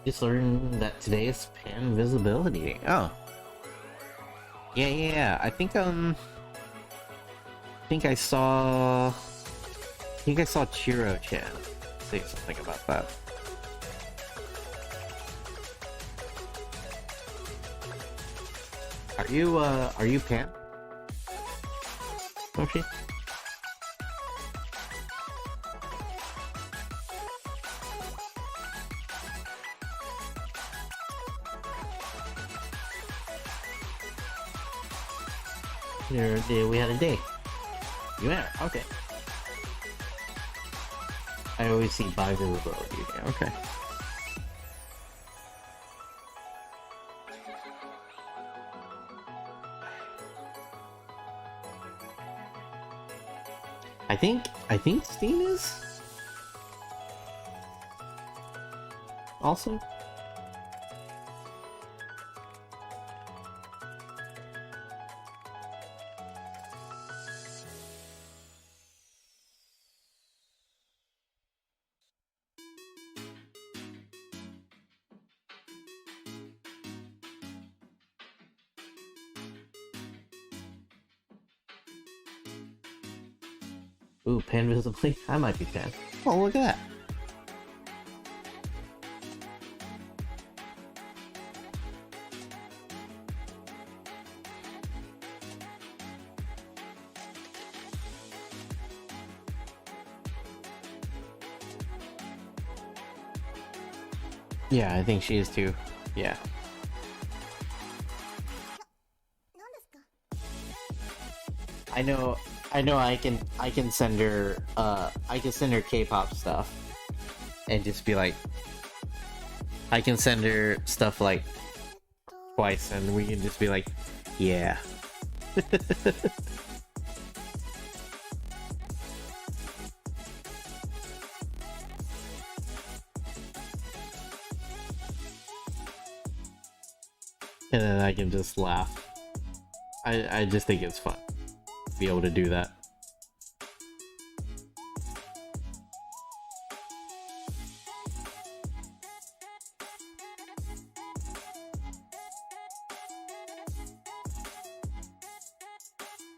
Just learned that today is pan visibility. Oh. Yeah. I think I saw Chiro-chan say something about that. Are you pan? Moshi? We had a day. You are? Okay. I always see bi visibility. Okay. I think Steam is also. Ooh, pan visibly? I might be pan. Oh, look at that. Yeah, I think she is too. Yeah. I know I can send her K-pop stuff and just be like, I can send her stuff like twice and we can just be like, yeah. And then I can just laugh. I just think it's fun to be able to do that.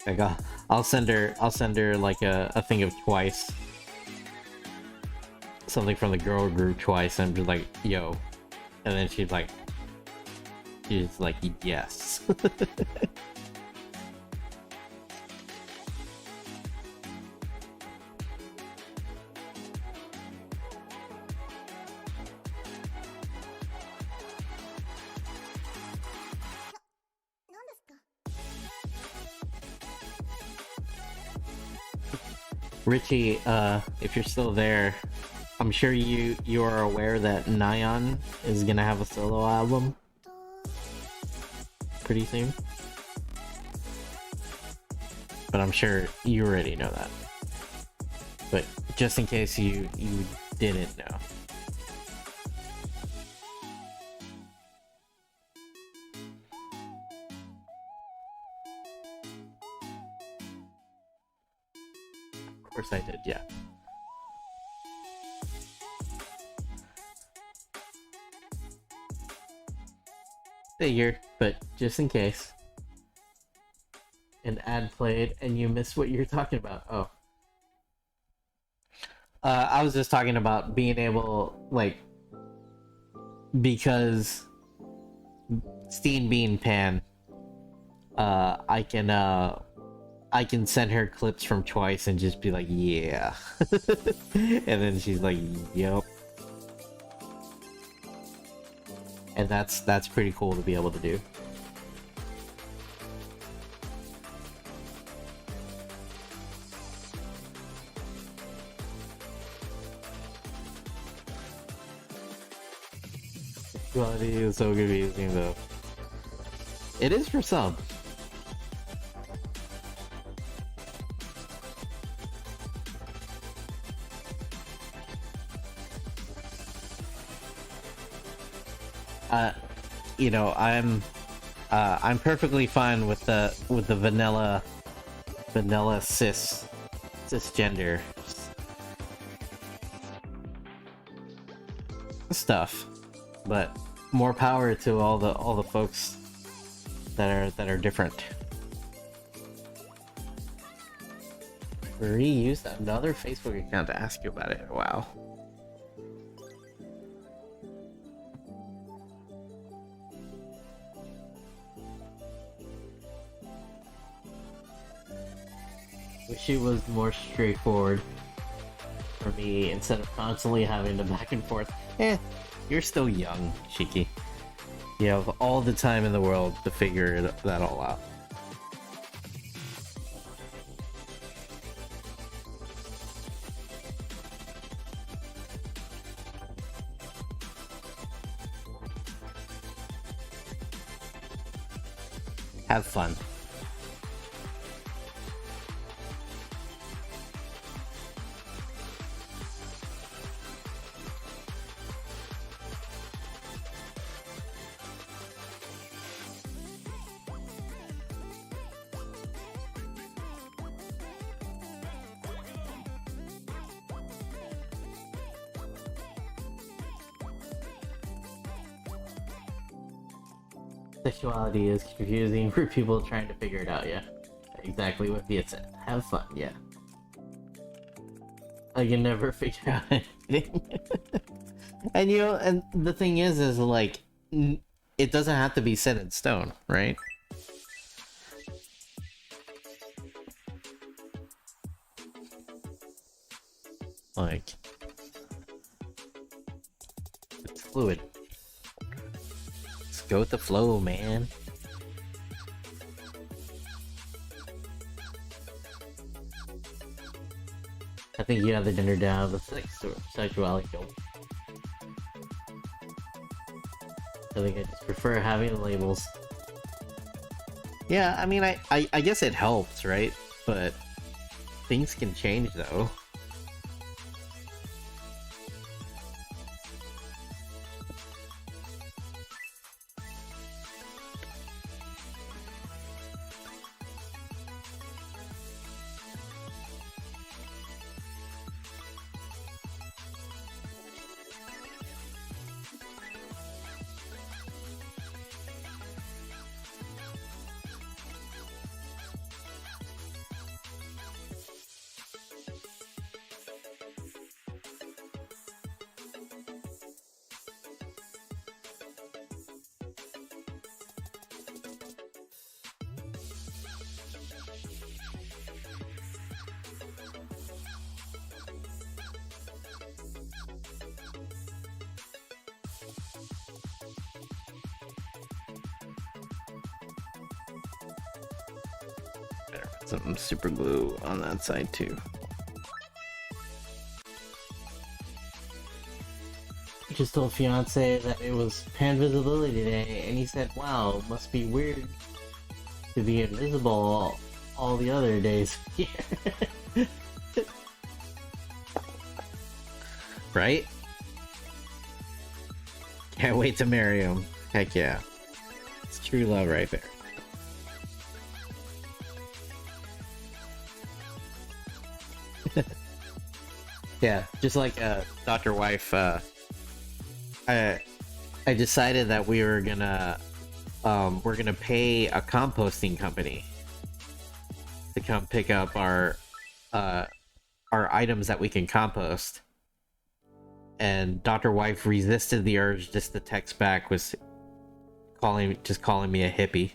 Like I'll send her like a thing of twice. Something from the girl group twice and be like, yo. And then she's like yes. Richie, if you're still there, I'm sure you are aware that Nyan is gonna have a solo album pretty soon. But I'm sure you already know that. But just in case you didn't know. Of course I did, yeah. Figure, but just in case. An ad played and you missed what you're talking about. Oh. I was just talking about being able, like, because Steen being pan, I can send her clips from Twice and just be like, yeah. And then she's like, yep. And that's pretty cool to be able to do. Quality is so confusing though. It is for some. You know, I'm perfectly fine with the vanilla cisgender stuff. But more power to all the folks that are different. Reuse another Facebook account to ask you about it. Wow. Wish it was more straightforward for me instead of constantly having to back and forth. You're still young, Shiki. You have all the time in the world to figure that all out. Have fun. Sexuality is confusing for people trying to figure it out, yeah. Exactly what Thea said. Have fun, yeah. I can never figure out anything. And and the thing is like, it doesn't have to be set in stone, right? Like, it's fluid. Just go with the flow, man. I think you have the dinner down with sexuality. I think I just prefer having the labels. Yeah, I mean, I guess it helps, right? But things can change, though. Better put some super glue on that side too. Just told fiance that it was pan visibility day, and he said, "Wow, must be weird to be invisible all the other days." Right? Can't wait to marry him. Heck yeah. It's true love right there. Yeah, just like Dr. Wife, I decided that we're gonna pay a composting company to come pick up our items that we can compost. And Dr. Wife resisted the urge just to text back, was calling me a hippie.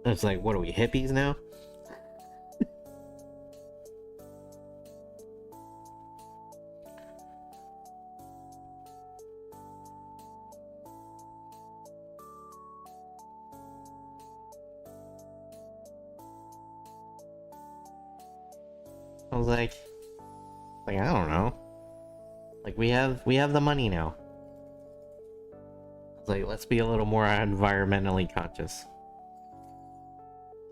It's like, what are we, hippies now? I was like, I don't know. Like, we have the money now. It's like, let's be a little more environmentally conscious.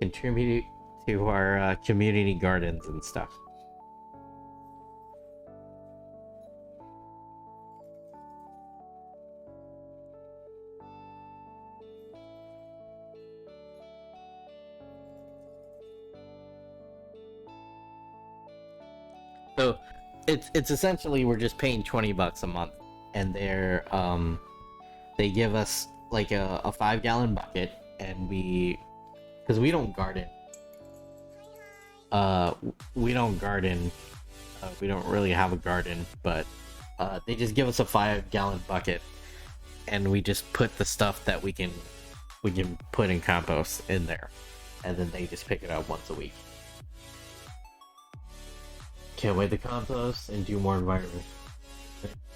Contribute to our community gardens and stuff. So, it's essentially we're just paying $20 a month, and they give us like a 5 gallon bucket, and because we don't garden, uh we don't garden, we don't really have a garden, but they just give us a 5 gallon bucket, and we just put the stuff that we can put in compost in there, and then they just pick it up once a week. Can't wait to compost and do more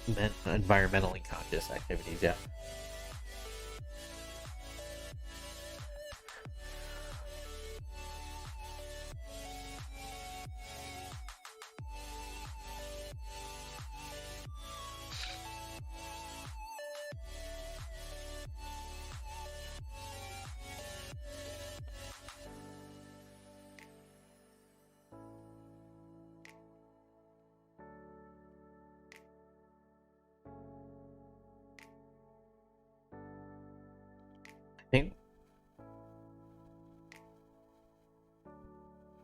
environmentally conscious activities. Yeah. I think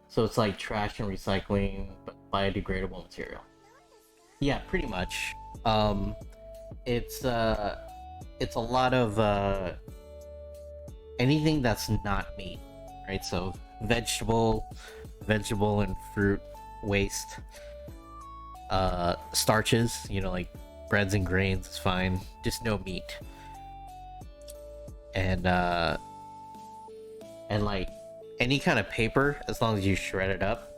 so. It's like trash and recycling, but biodegradable material. Yeah, pretty much. Um, it's it's a lot of anything that's not meat, right? So vegetable and fruit waste, starches, like breads and grains is fine, just no meat. And like any kind of paper, as long as you shred it up.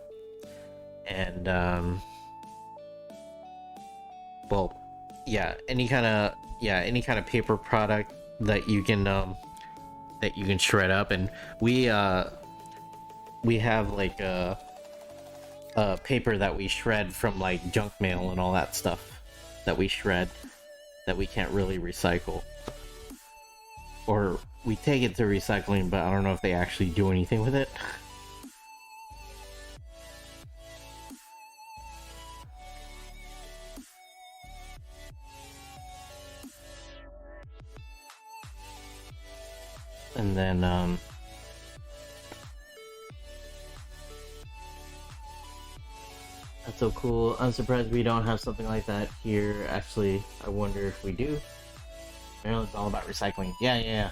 And well, yeah, any kind of paper product that you can shred up. And we have like a paper that we shred from like junk mail and all that stuff that we shred, that we can't really recycle, or we take it to recycling, but I don't know if they actually do anything with it. And then that's so cool. I'm surprised we don't have something like that here. Actually, I wonder if we do. Maryland's all about recycling. Yeah, yeah,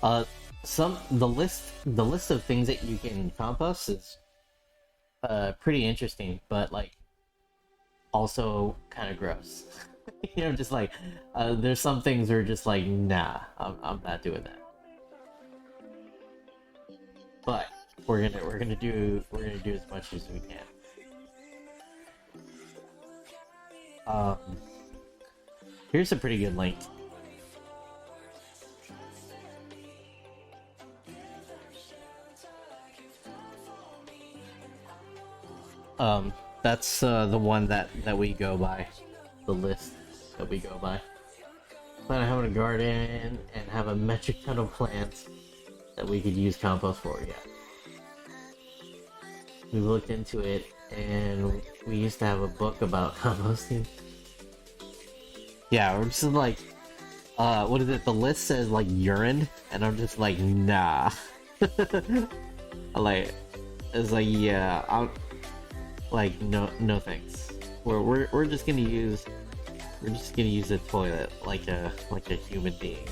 yeah. The list of things that you can compost is pretty interesting, but like also kind of gross. Just like there's some things that are just like, nah, I'm not doing that. But we're gonna do as much as we can. Um, Here's a pretty good link. That's the one that we go by, the list that we go by. Plan on having a garden and have a metric ton of plants that we could use compost for. Yeah, we looked into it, and we used to have a book about composting. Yeah, we're just like, what is it? The list says like urine, and I'm just like, nah. Like, it's like, yeah, I'm like, no thanks. We're just gonna use the toilet like a human being.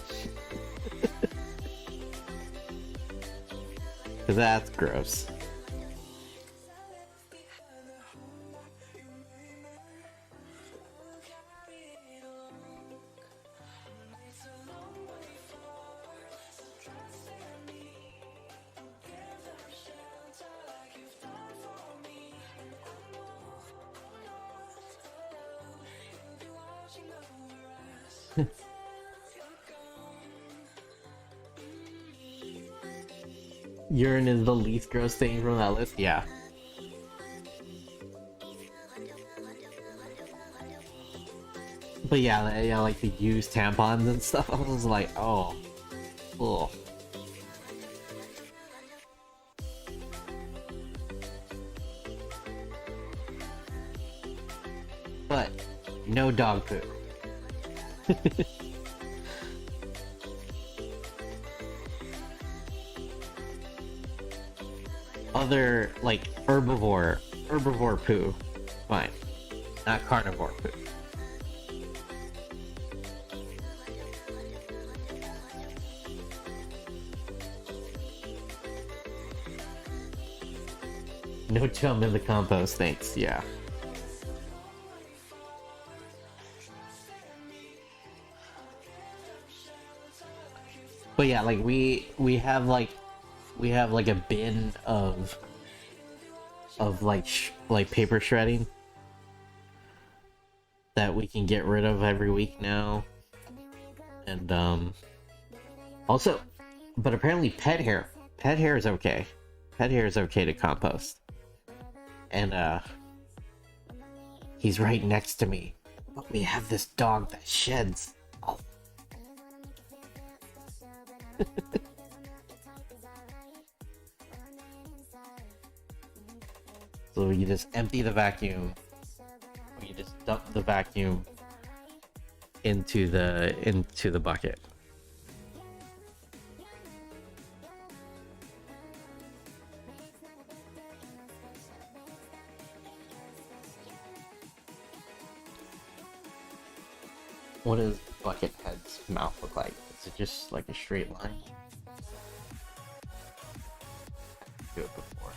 Cause that's gross. Urine is the least gross thing from that list. Yeah. But yeah, like the used tampons and stuff. I was like, oh, cool. But no dog poop. Other like herbivore poo. Fine. Not carnivore food. No chum in the compost, thanks. Yeah. But yeah, like we have like a bin of like like paper shredding that we can get rid of every week now. And also, but apparently pet hair is okay. Pet hair is okay to compost. And he's right next to me. But we have this dog that sheds. Oh. So you just empty the vacuum. Or you just dump the vacuum into the bucket. What does Buckethead's mouth look like? Is it just like a straight line? Do it before.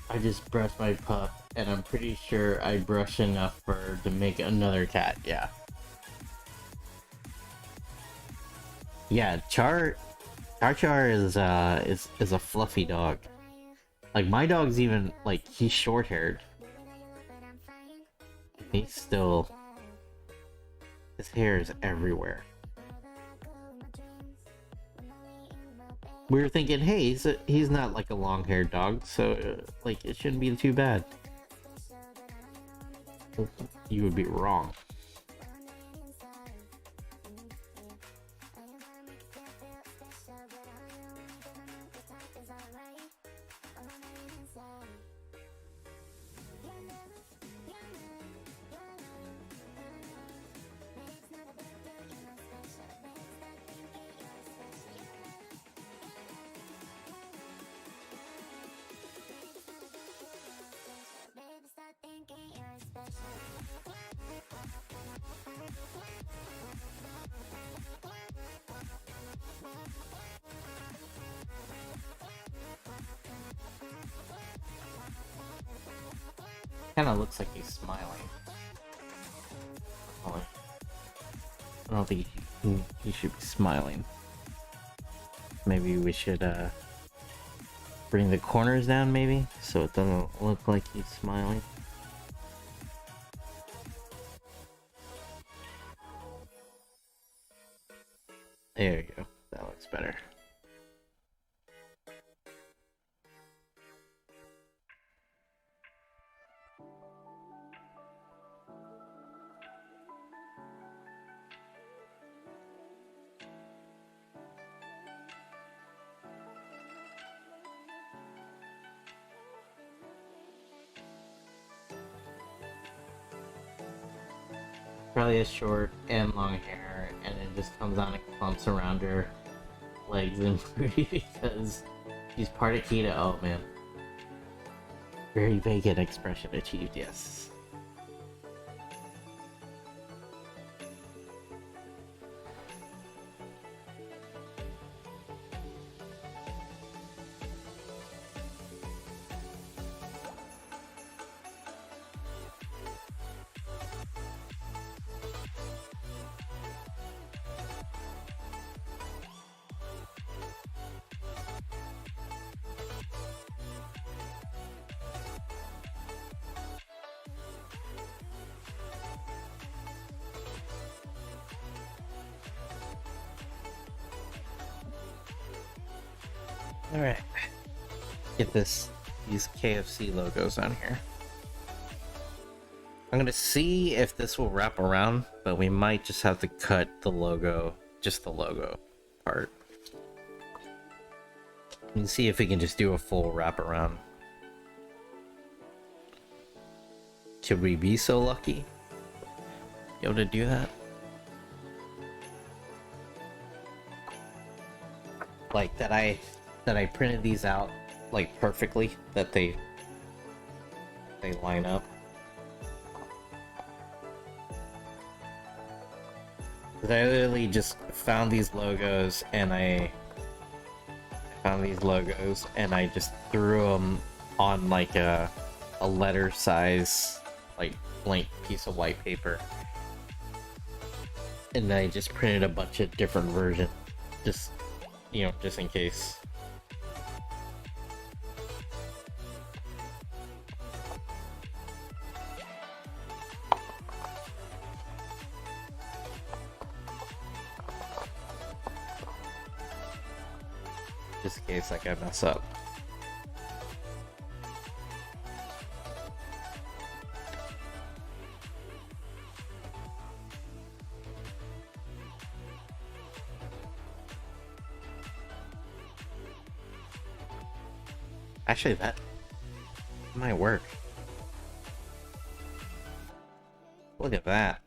I just brushed my pup, and I'm pretty sure I brushed enough for her to make another cat. Yeah. Yeah, Char is a fluffy dog. Like my dog's even like he's short haired. He's still his hair is everywhere. We were thinking, hey, he's not like a long haired dog, so like it shouldn't be too bad. You would be wrong. Kind of looks like he's smiling. Oh, I don't think he should be smiling. Maybe we should bring the corners down, maybe, so it doesn't look like he's smiling. There you go. That looks better. Probably has short and long hair, and it just comes on and clumps around her legs and booty because she's part Akita. Oh man. Very vacant expression achieved, yes. Alright. Get these KFC logos on here. I'm gonna see if this will wrap around, but we might just have to cut the logo, just the logo part. And see if we can just do a full wraparound. Could we be so lucky? Be able to do that? Like that I printed these out like perfectly, that they line up. I literally just found these logos and I just threw them on like a letter size like blank piece of white paper, and then I just printed a bunch of different versions, just, you know, just in case. Just in case like I mess up. Actually, that might work. Look at that.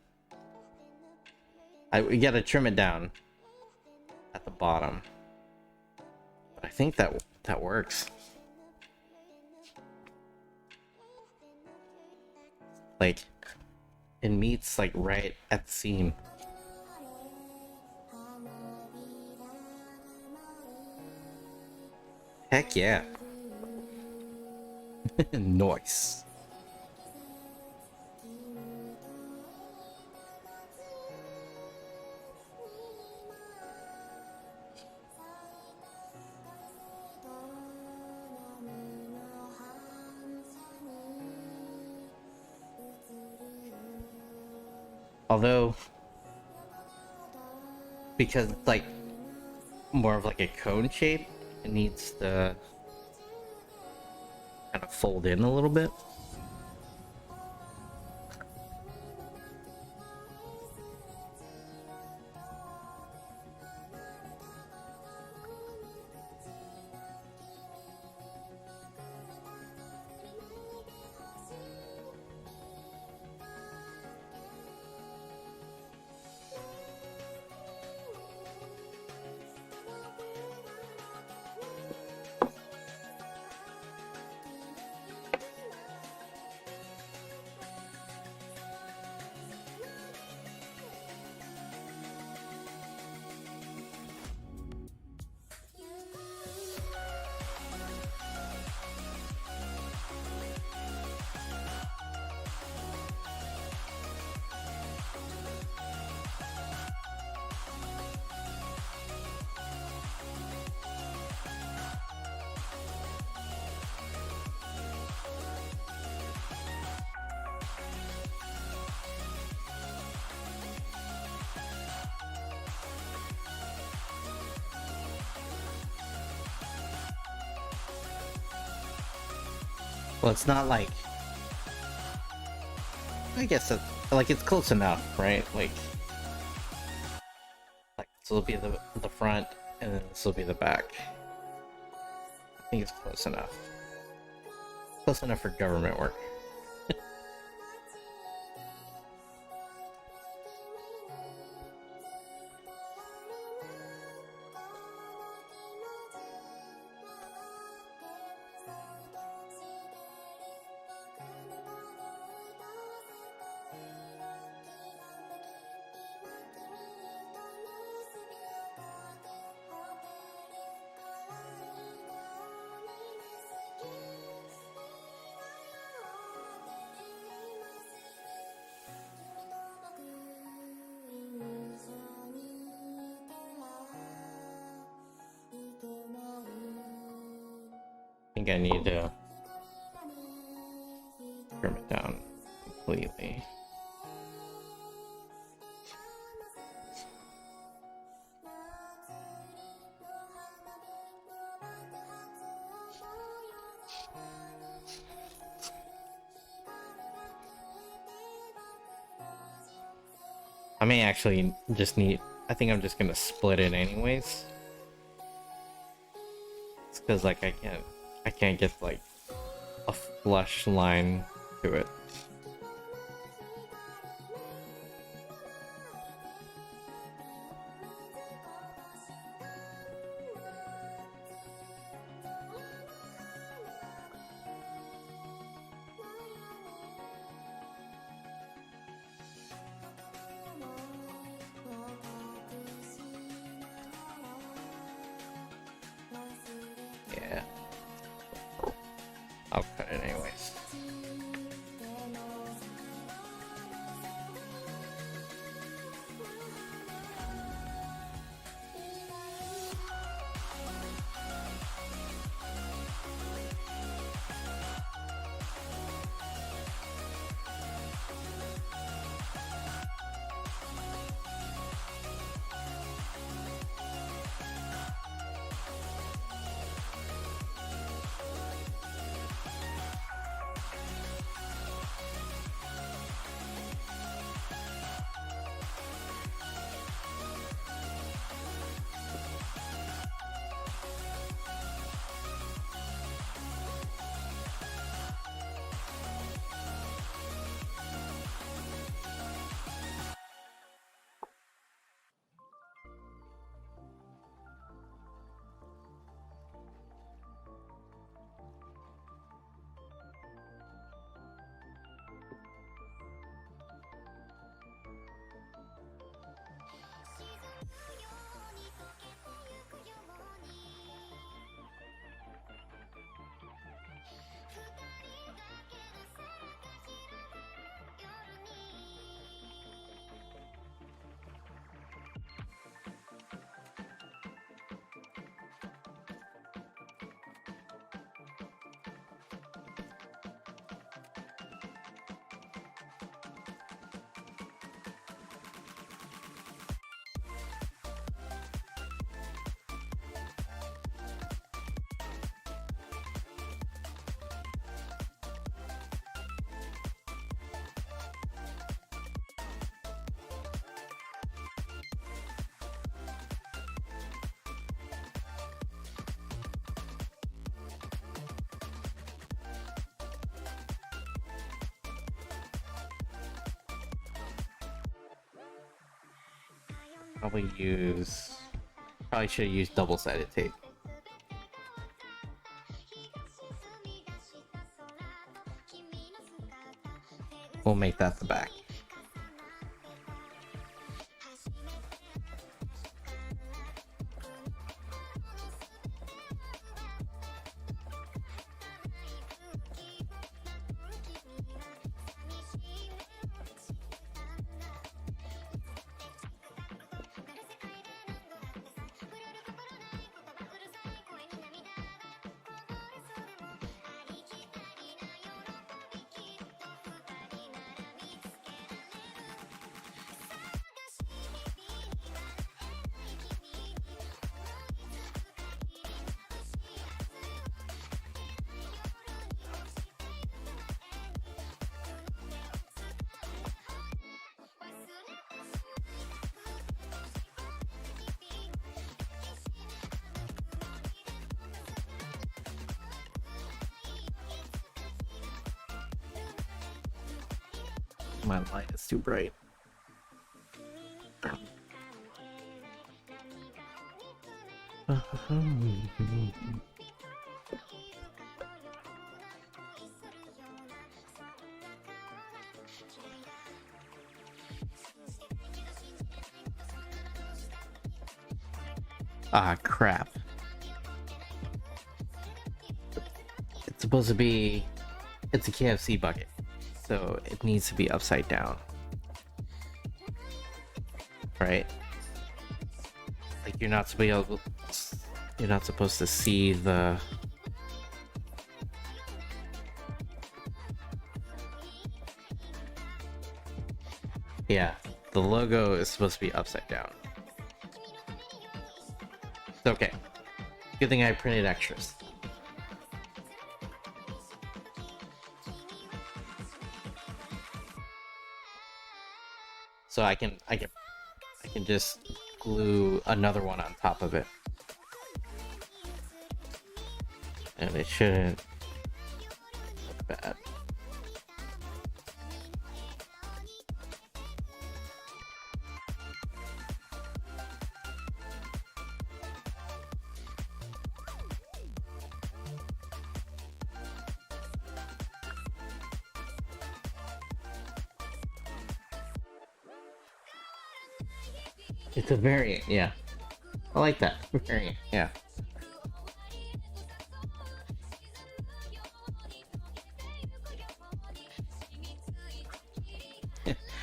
We gotta trim it down at the bottom. But I think that works. Like, it meets like right at the seam. Heck yeah. Nice. Although, because it's like more of like a cone shape, it needs to kind of fold in a little bit. Well, it's not like, I guess it, like, it's close enough, right? Like this will be the front, and then this will be the back. I think it's close enough. Close enough for government work. I think I need to trim it down completely. I may actually just need, I think I'm just gonna split it anyways. It's because like I can't get like a flush line to it. I'll cut it anyways. Probably should have used double-sided tape. We'll make that the back. My light is too bright. Ah, crap. It's supposed to be... It's a KFC bucket, so it needs to be upside down. Right? Like, you're not supposed to see the... Yeah, the logo is supposed to be upside down. It's okay. Good thing I printed extras. So I can just glue another one on top of it. And it shouldn't look bad. It's a variant, yeah. I like that. Variant, yeah.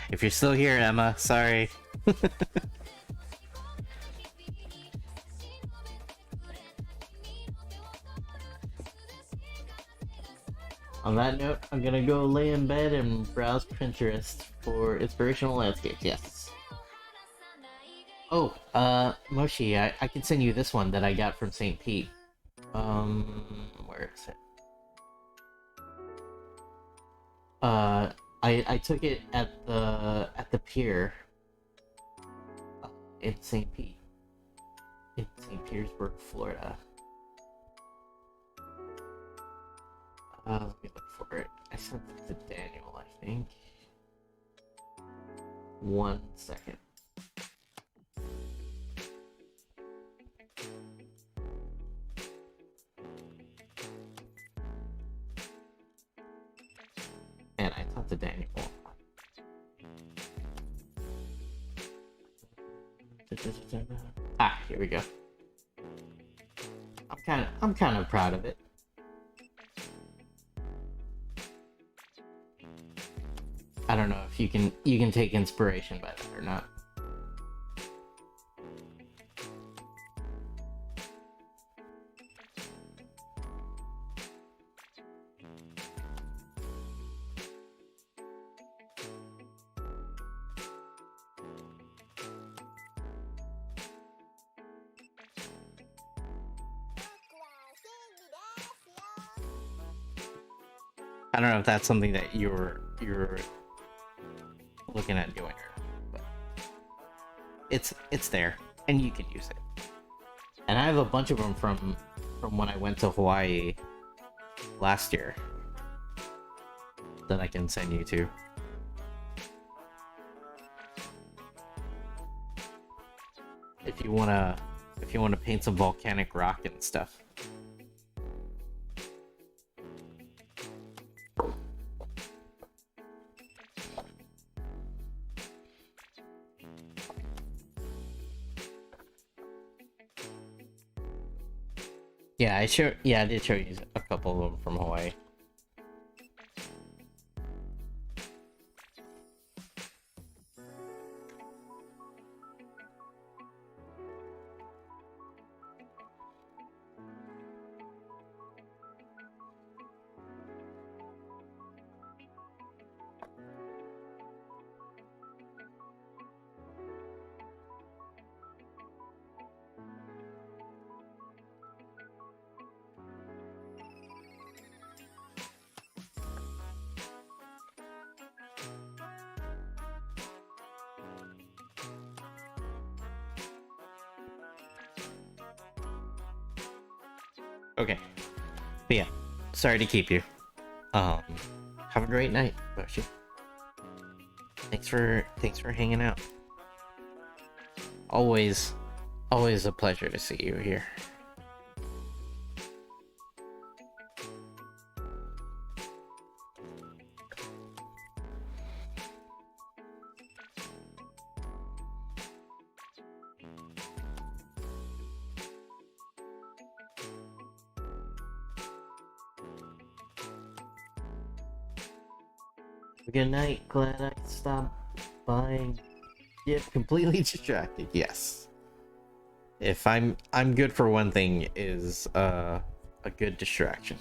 If you're still here, Emma, sorry. On that note, I'm gonna go lay in bed and browse Pinterest for inspirational landscapes, yes. Oh, Moshi, I can send you this one that I got from St. Pete. Where is it? I took it at the pier in St. Pete, in St. Petersburg, Florida. Let me look for it. I sent it to Daniel, I think. 1 second. And I talked to Daniel. Ah, here we go. I'm kind of proud of it. I don't know if you can take inspiration by that or not. I don't know if that's something that you're looking at doing or not, but it's there and you can use it. And I have a bunch of them from when I went to Hawaii last year that I can send you to. If you wanna paint some volcanic rock and stuff. Yeah, I did show you a couple of them from Hawaii. Okay. But yeah, sorry to keep you. Have a great night, Moshi. Thanks for hanging out. Always a pleasure to see you here. Good night. Glad I stopped buying. Yeah, completely distracted. Yes. If I'm good for one thing is a good distraction.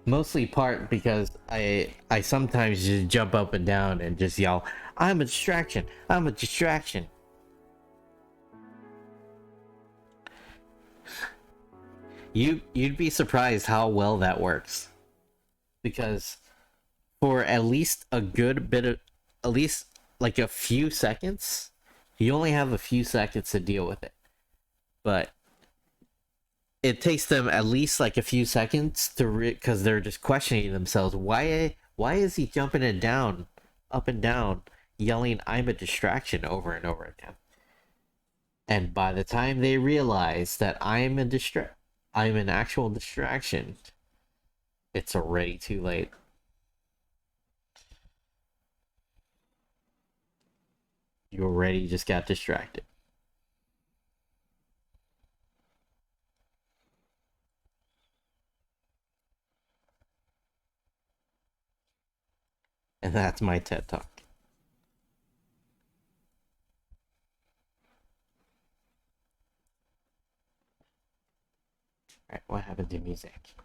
Mostly part because I sometimes just jump up and down and just yell, "I'm a distraction. I'm a distraction." You'd be surprised how well that works. Because for at least a good bit of, at least like a few seconds, you only have a few seconds to deal with it. But it takes them at least like a few seconds to because they're just questioning themselves. Why is he jumping it down, up and down, yelling "I'm a distraction" over and over again? And by the time they realize that I'm an actual distraction, it's already too late. You already just got distracted. And that's my TED Talk. Alright, what happened to music?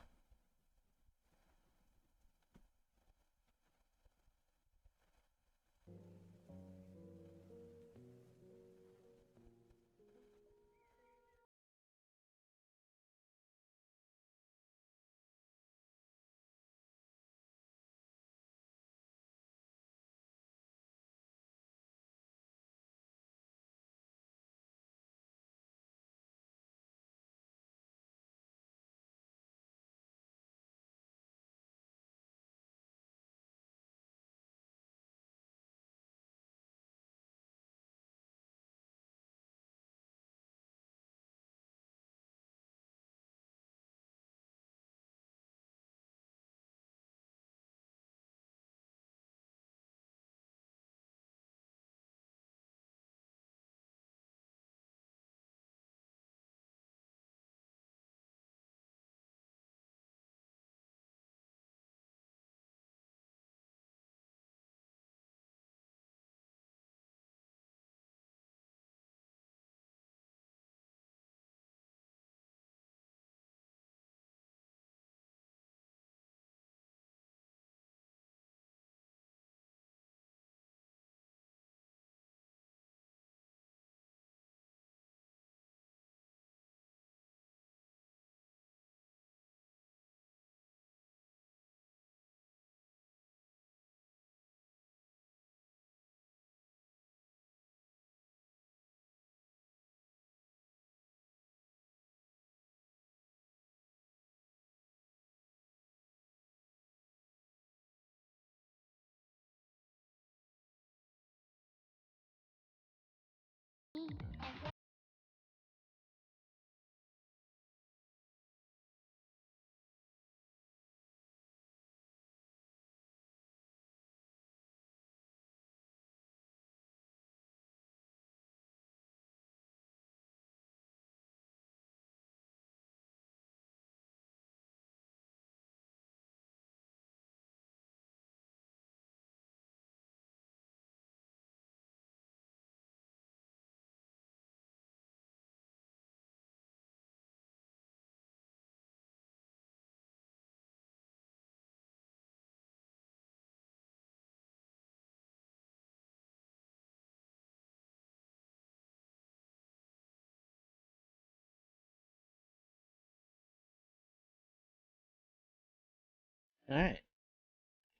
Alright.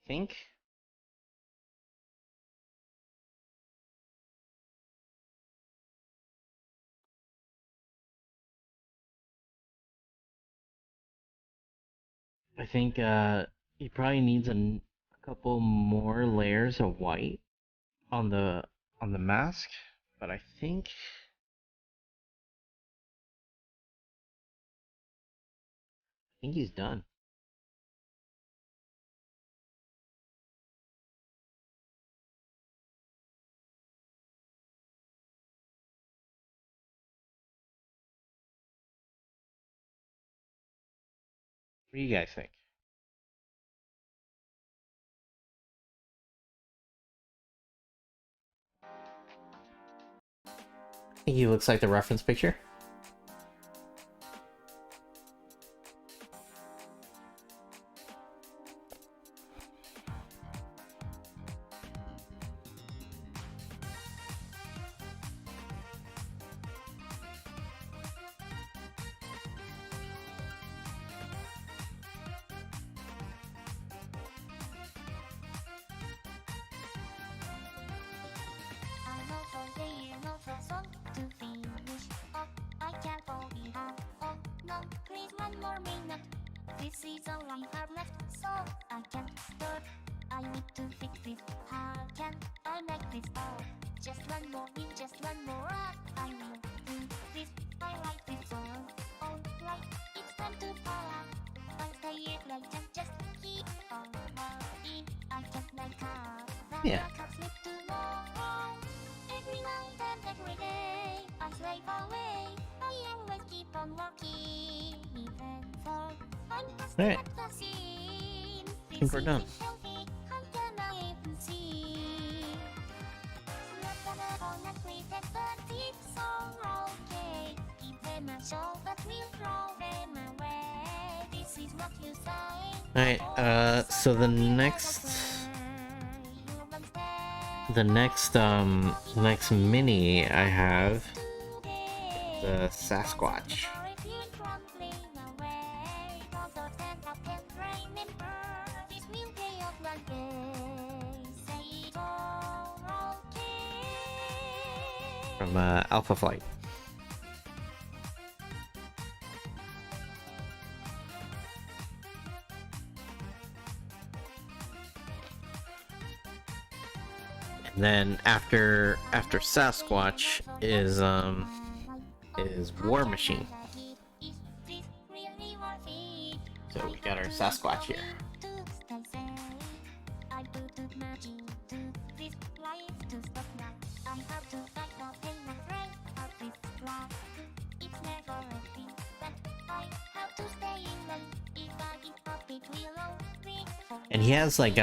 think I think he probably needs a couple more layers of white on the mask, but I think he's done. What do you guys think? I think he looks like the reference picture. Yeah. Alright. I think we're done. Alright, so the next mini I have the Sasquatch. From Alpha Flight. And then after Sasquatch is War Machine. So we got our Sasquatch here. And he has like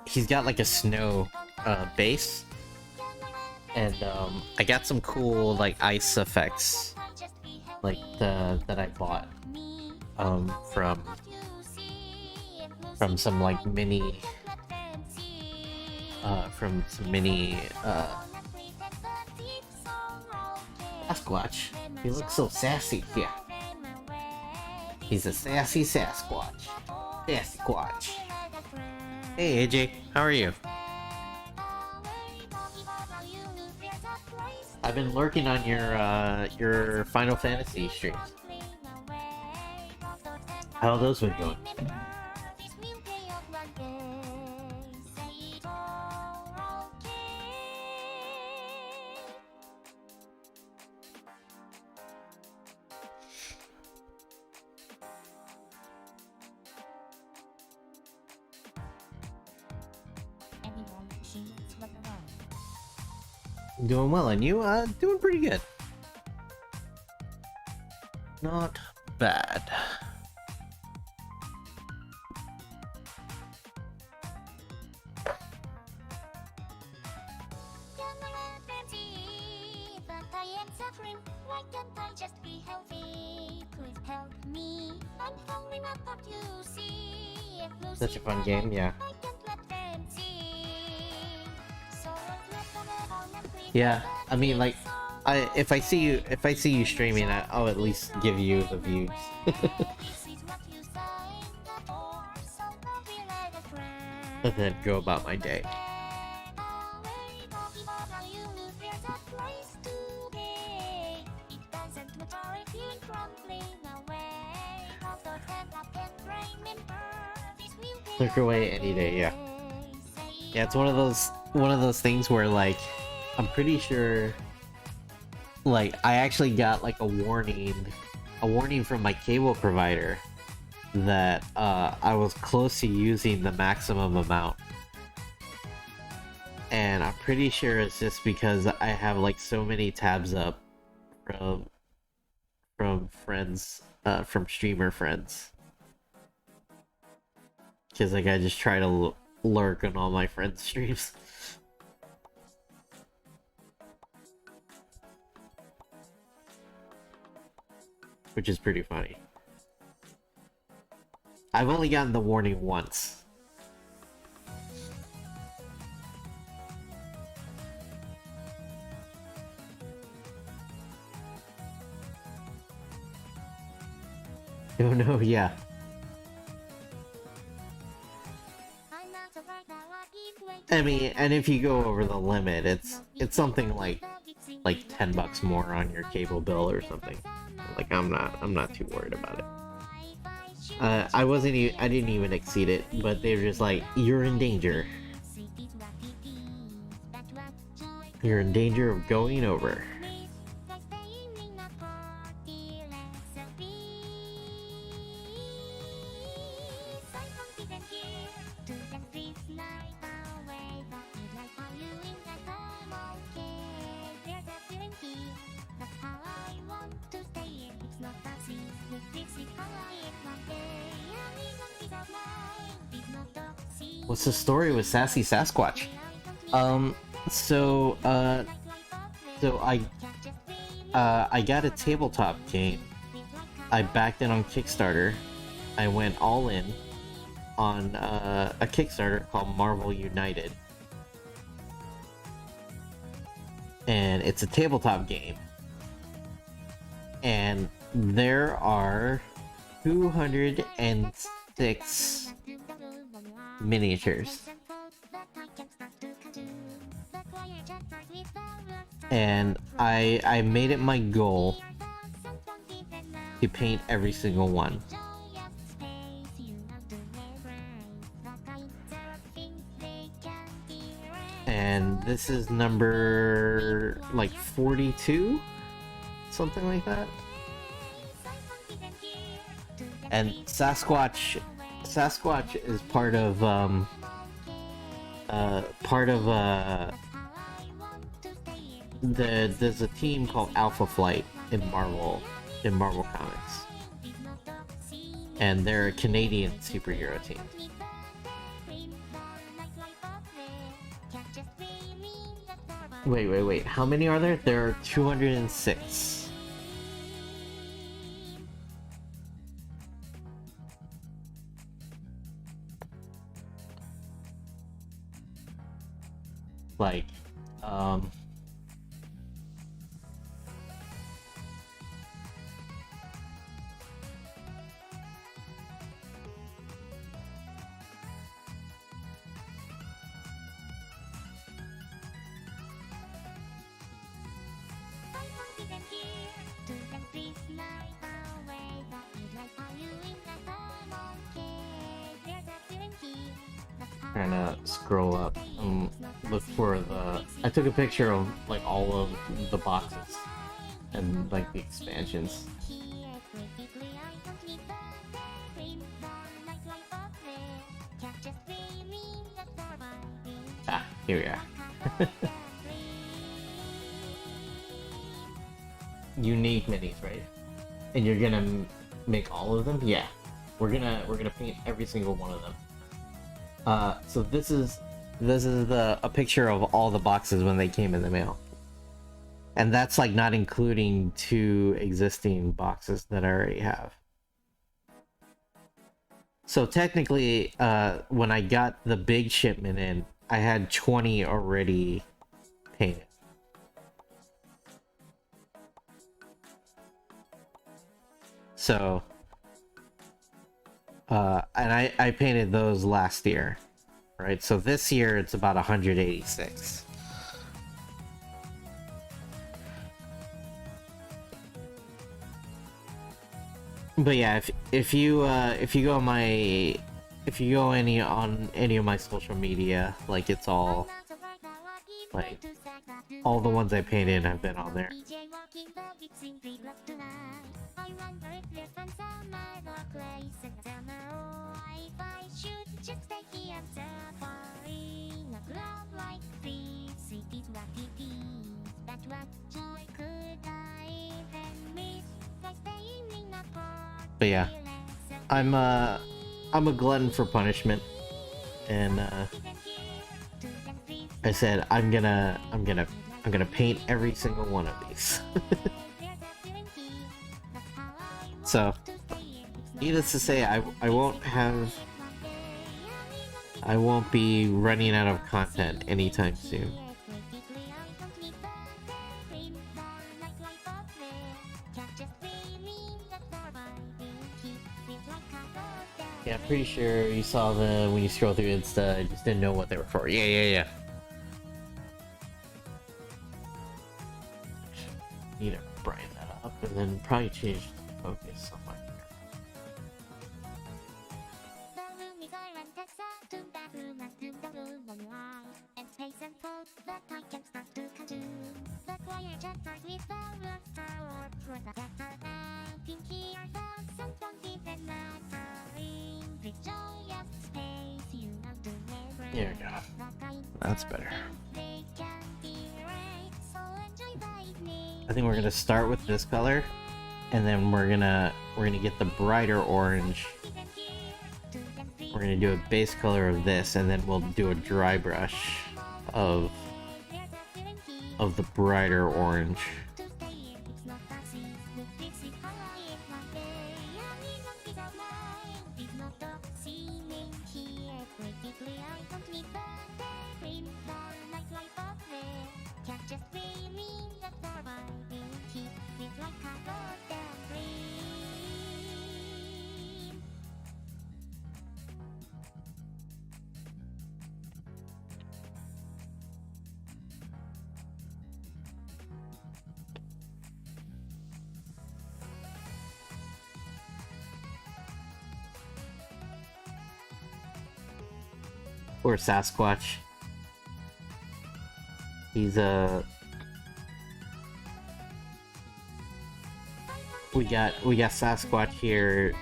he's got like a snow base, and I got some cool like ice effects like that I bought from some like mini Sasquatch. He looks so sassy, yeah. He's a sassy Sasquatch. Sasquatch. Hey AJ, how are you? I've been lurking on your Final Fantasy streams. How are those been going? Doing well, and you? Doing pretty good. Not bad. Such a fun game, yeah. Yeah, I mean, like, if I see you streaming, I'll at least give you the views. And then go about my day. Look away any day, yeah. Yeah, it's one of those things where like I'm pretty sure like I actually got like a warning from my cable provider that I was close to using the maximum amount. And I'm pretty sure it's just because I have like so many tabs up from friends, from streamer friends. Because like I just try to lurk on all my friends' streams. Which is pretty funny. I've only gotten the warning once. Oh no, yeah. I mean, and if you go over the limit, it's something like $10 more on your cable bill or something. Like I'm not too worried about it. I didn't even exceed it, but they were just like, you're in danger. You're in danger of going over. What's the story with Sassy Sasquatch? So I got a tabletop game. I backed it on Kickstarter, I went all in on a Kickstarter called Marvel United. And it's a tabletop game. And there are 206 miniatures. And I made it my goal to paint every single one. And this is number like 42, something like that. And Sasquatch is part of there's a team called Alpha Flight in Marvel Comics, and they're a Canadian superhero team. Wait. How many are there? There are 206. Like, trying to scroll up and look for the. I took a picture of like all of the boxes and like the expansions. Ah, here we are. Unique minis, right? And you're gonna make all of them? Yeah, we're gonna paint every single one of them. So this is a picture of all the boxes when they came in the mail, and that's like not including 2 existing boxes that I already have. So technically, when I got the big shipment in, I had 20 already painted. So, and I painted those last year, right? So this year it's about 186. But yeah, if you go on any of my social media, like it's all like all the ones I painted have been on there. But yeah, I'm a glutton for punishment, and I said I'm gonna paint every single one of these. So, needless to say, I won't be running out of content anytime soon. Yeah, I'm pretty sure you saw when you scroll through Insta, I just didn't know what they were for. Yeah. Need to brighten that up and then probably change the focus on my There we go. That's better. I think we're gonna start with this color, and then we're gonna get the brighter orange. We're gonna do a base color of this, and then we'll do a dry brush of the brighter orange. or Sasquatch. He's we got Sasquatch here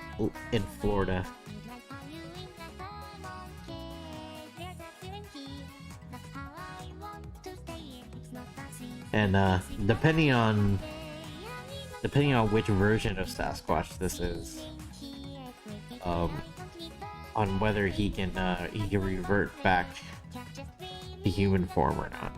in Florida. And depending on which version of Sasquatch this is, on whether he can revert back to human form or not.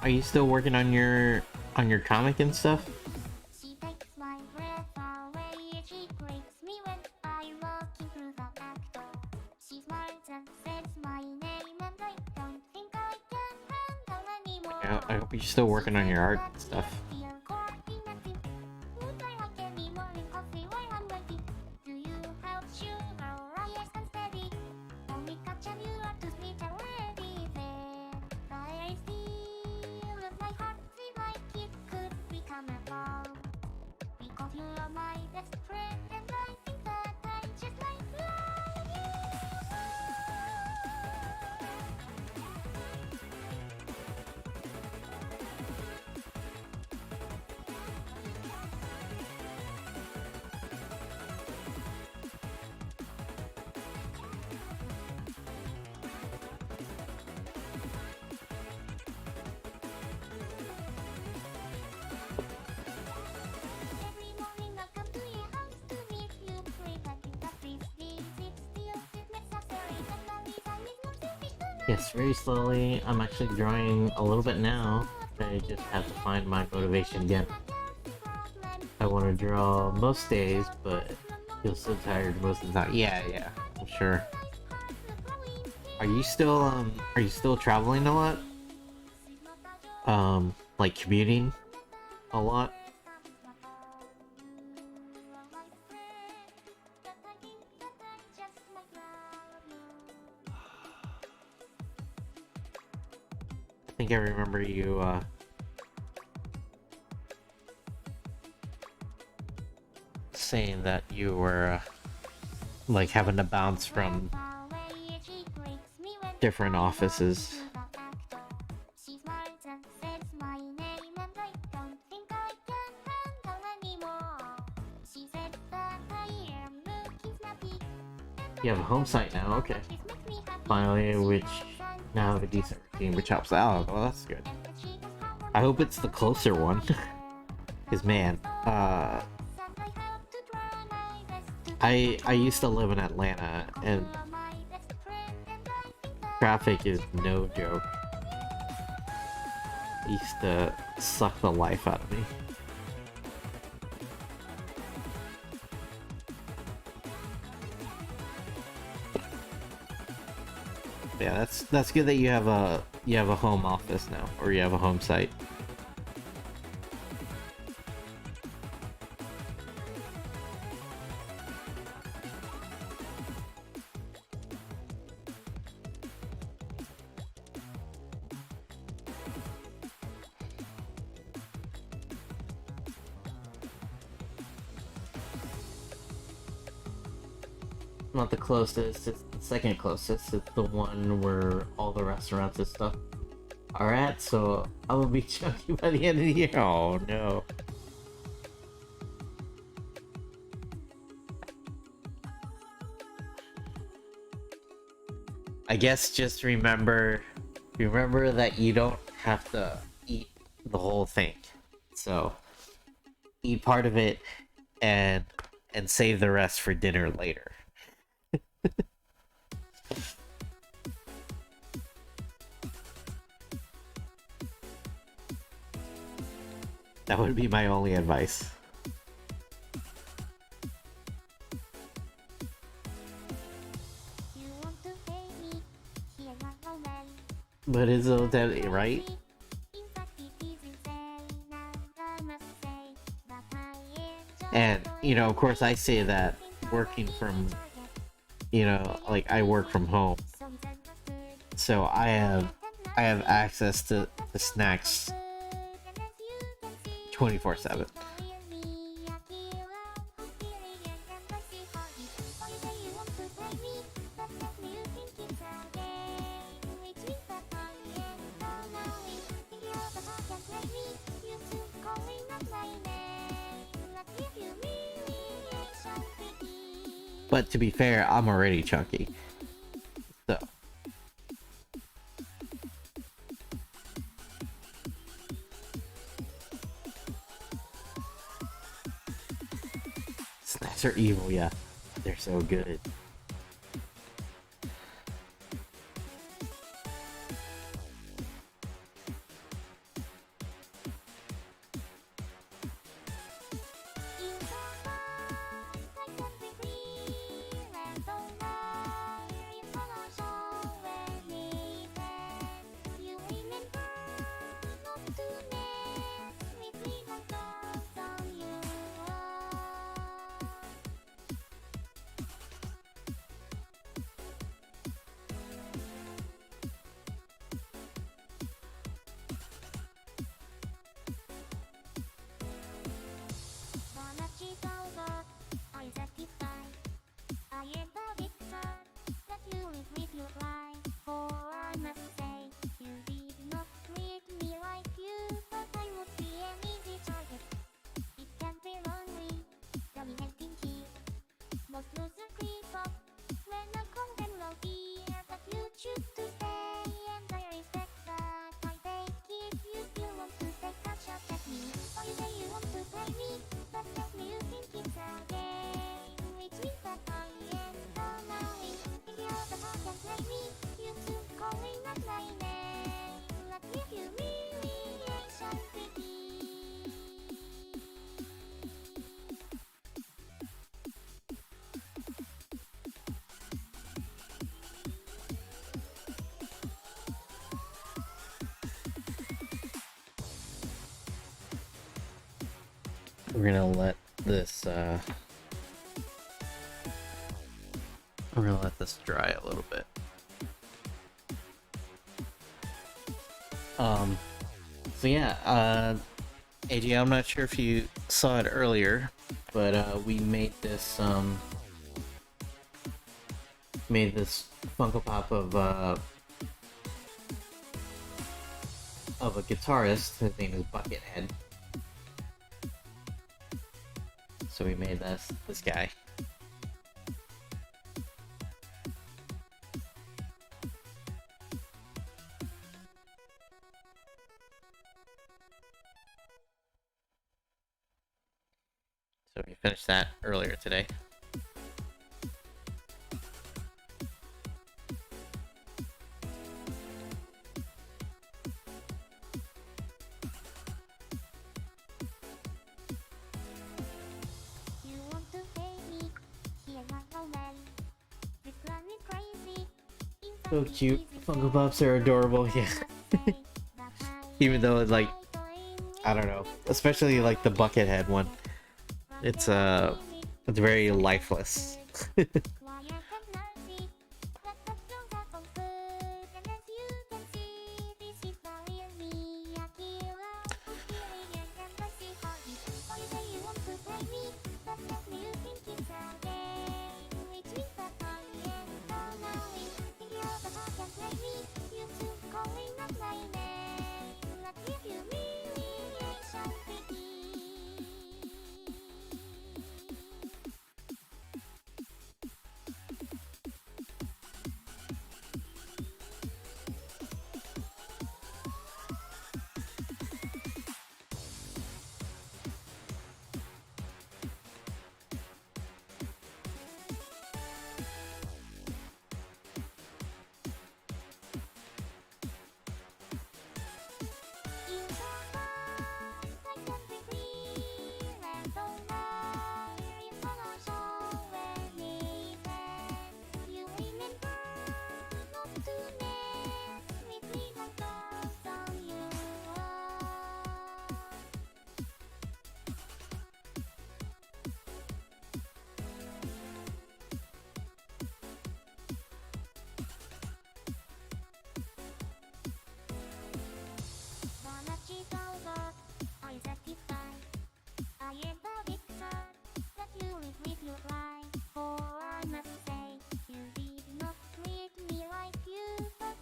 Are you still working on your comic and stuff? She takes my breath away, she breaks me when I'm walking through the back door. She smiles and says my name and I don't think I can handle anymore. Yeah, I hope you're still working on your art and stuff. Would I like any morning coffee while I'm waiting? Do you have sugar? Yes, unsteady. Only catch and you are too sweet already there. I feel that my heart feels like it could become a ball. Because you are my best friend and I think that I just like love you. Every morning I come to your house to meet you. Pray that in the frisbee it still is necessary. And the design is more selfish than Yes, very slowly. I'm actually drawing a little bit now. I just have to find my motivation again. I want to draw most days, but feel so tired most of the time. Yeah, I'm sure. Are you still traveling a lot? Like commuting a lot? I think I remember you, saying that you were, like, having to bounce from different offices. She smiles and says my name and I don't think I can handle anymore. She said that I am looking snappy. You have a home site now, okay. This makes me happy. Finally, which now have a decent routine, which helps out. Well, that's good. I hope it's the closer one. Cause man, I used to live in Atlanta, and traffic is no joke. It used to suck the life out of me. Yeah, that's good that you have a home office now, or you have a home site. Not the closest, it's the second closest. It's the one where all the restaurants and stuff are at, so I will be chunky by the end of the year. Oh no. I guess just remember remember that you don't have to eat the whole thing. So eat part of it and save the rest for dinner later. That would be my only advice. You want to pay me? Here's my romance. But isn't that right? In fact, it is insane, and I must say that I enjoy And, you know, of course, I say that working from, you know, like I work from home, so I have access to the snacks 24/7. But to be fair, I'm already chunky. So. Snacks are evil, yeah. They're so good. We're gonna let this we're gonna let this dry a little bit. So yeah, AJ, I'm not sure if you saw it earlier, but we made this Funko Pop of a guitarist. His name is Buckethead. So we made this guy. So we finished that earlier today. So cute. Funko Pops are adorable, yeah. Even though it's like, I don't know, especially like the Buckethead one. It's very lifeless.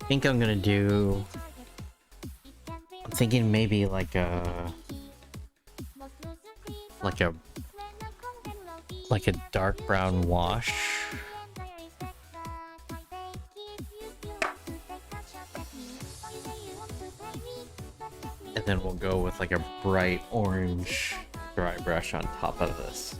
think I'm gonna do. I'm thinking maybe like a like a like a dark brown wash. And then we'll go with like a bright orange dry brush on top of this.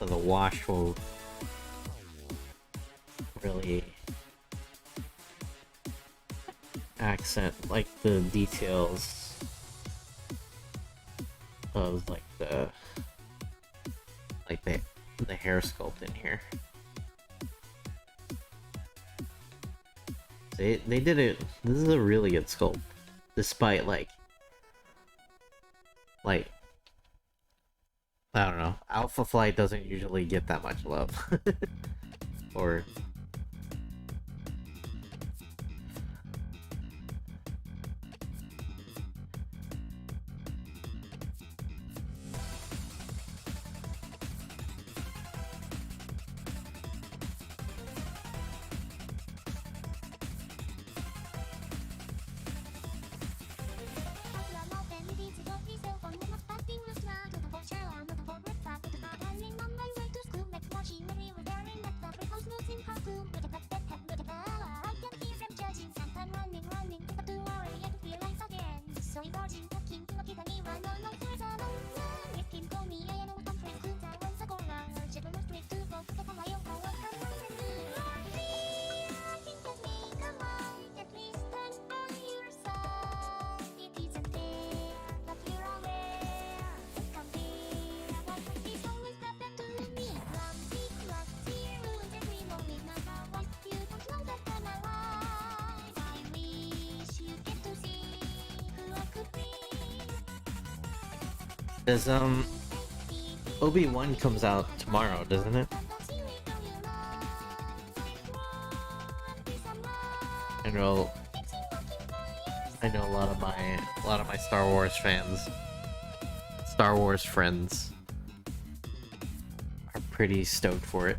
So the wash will really accent like the details of like the hair sculpt in here. They did it. This is a really good sculpt, despite like I don't know. Alpha Flight doesn't usually get that much love. Or does Obi-Wan comes out tomorrow, doesn't it? I know a lot of my Star Wars friends are pretty stoked for it.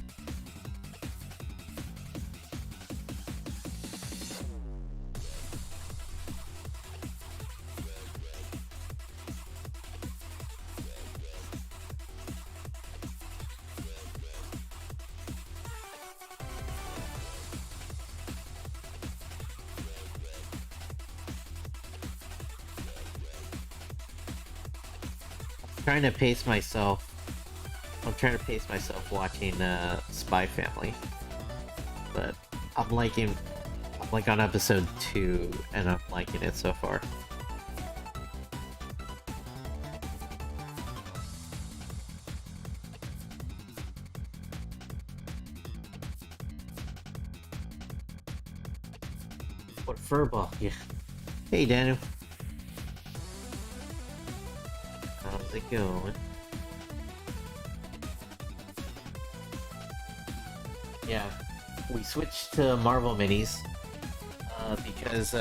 I'm trying to pace myself watching Spy Family, but I'm like on episode 2 and I'm liking it so far. What furball? Yeah. Hey Daniel. How's it going? Yeah, we switched to Marvel minis because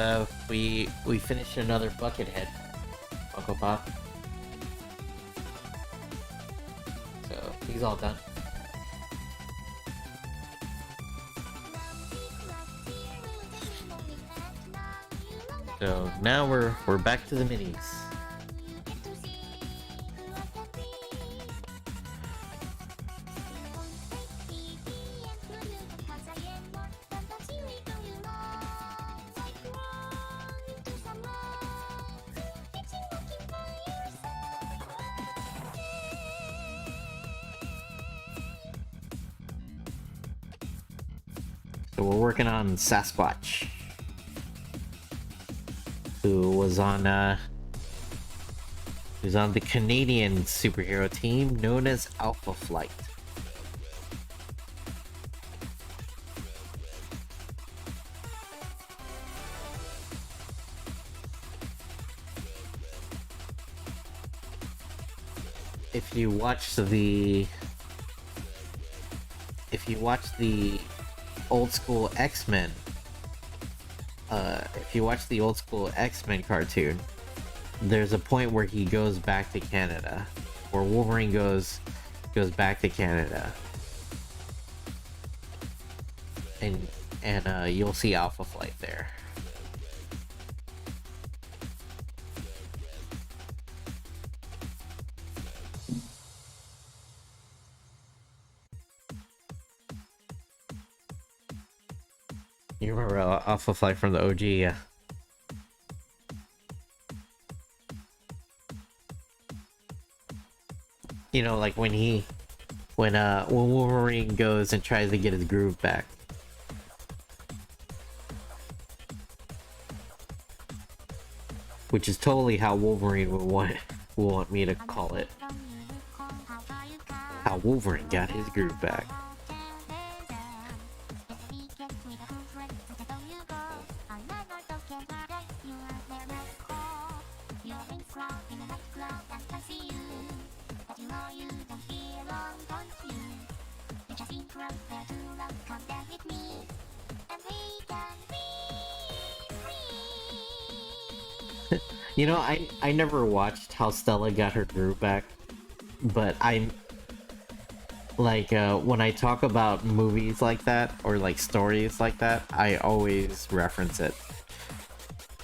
we finished another Buckethead Funko Pop, so he's all done. So now we're back to the minis. So we're working on Sasquatch, who was on who's on the Canadian superhero team known as Alpha Flight. If you watch the old school X-Men, cartoon, there's a point where he goes back to Canada, where Wolverine goes back to Canada, and you'll see Alpha Flight there. You remember Alpha Flight from the OG, yeah. You know, like when Wolverine goes and tries to get his groove back. Which is totally how Wolverine would want me to call it. How Wolverine got his groove back. You know, I never watched how Stella got her groove back, but I'm like, when I talk about movies like that or like stories like that, I always reference it.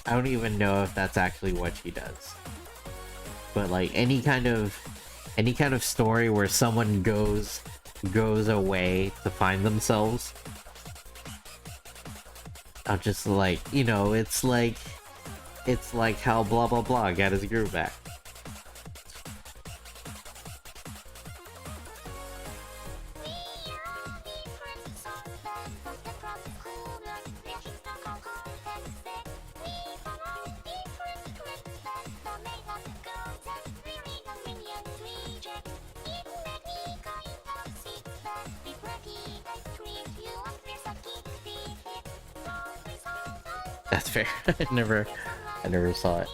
I don't even know if that's actually what she does, but like any kind of story where someone goes away to find themselves, I'm just like, you know, it's like how blah blah blah got his groove back. That's fair. I never saw it.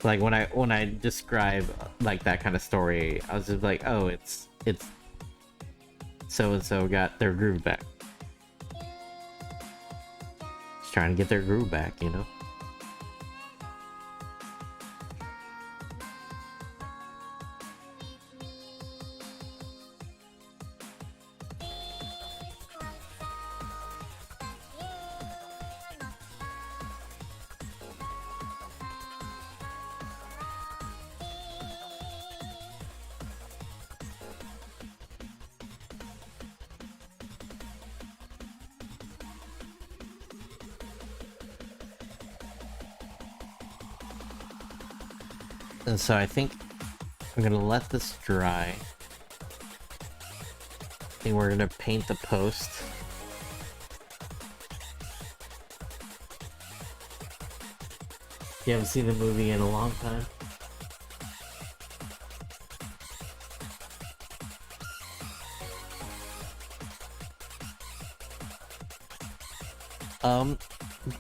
Like when I describe like that kind of story, I was just like, oh, it's so and so got their groove back. Just trying to get their groove back, you know. And so I think I'm gonna let this dry. I think we're gonna paint the post. You haven't seen the movie in a long time.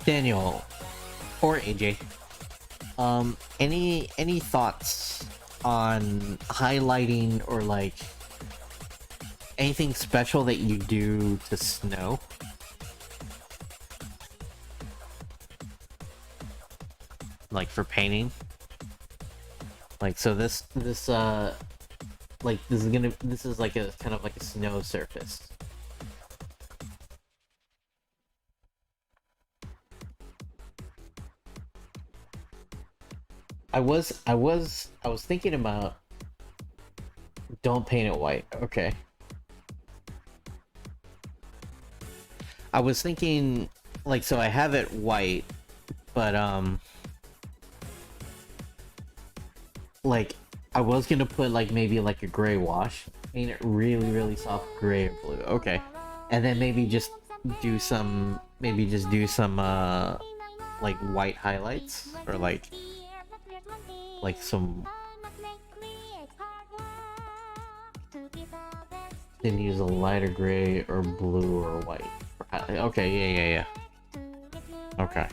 Daniel or AJ, any thoughts on highlighting or like anything special that you do to snow? Like for painting? Like, so this is like a kind of like a snow surface. I was thinking about, don't paint it white. Okay. I was thinking, like, so I have it white, but like I was gonna put like maybe like a gray wash, paint it really soft gray or blue. Okay. And then maybe just do some maybe just do some like white highlights or like some, then use a lighter gray or blue or white. Okay, yeah. Okay.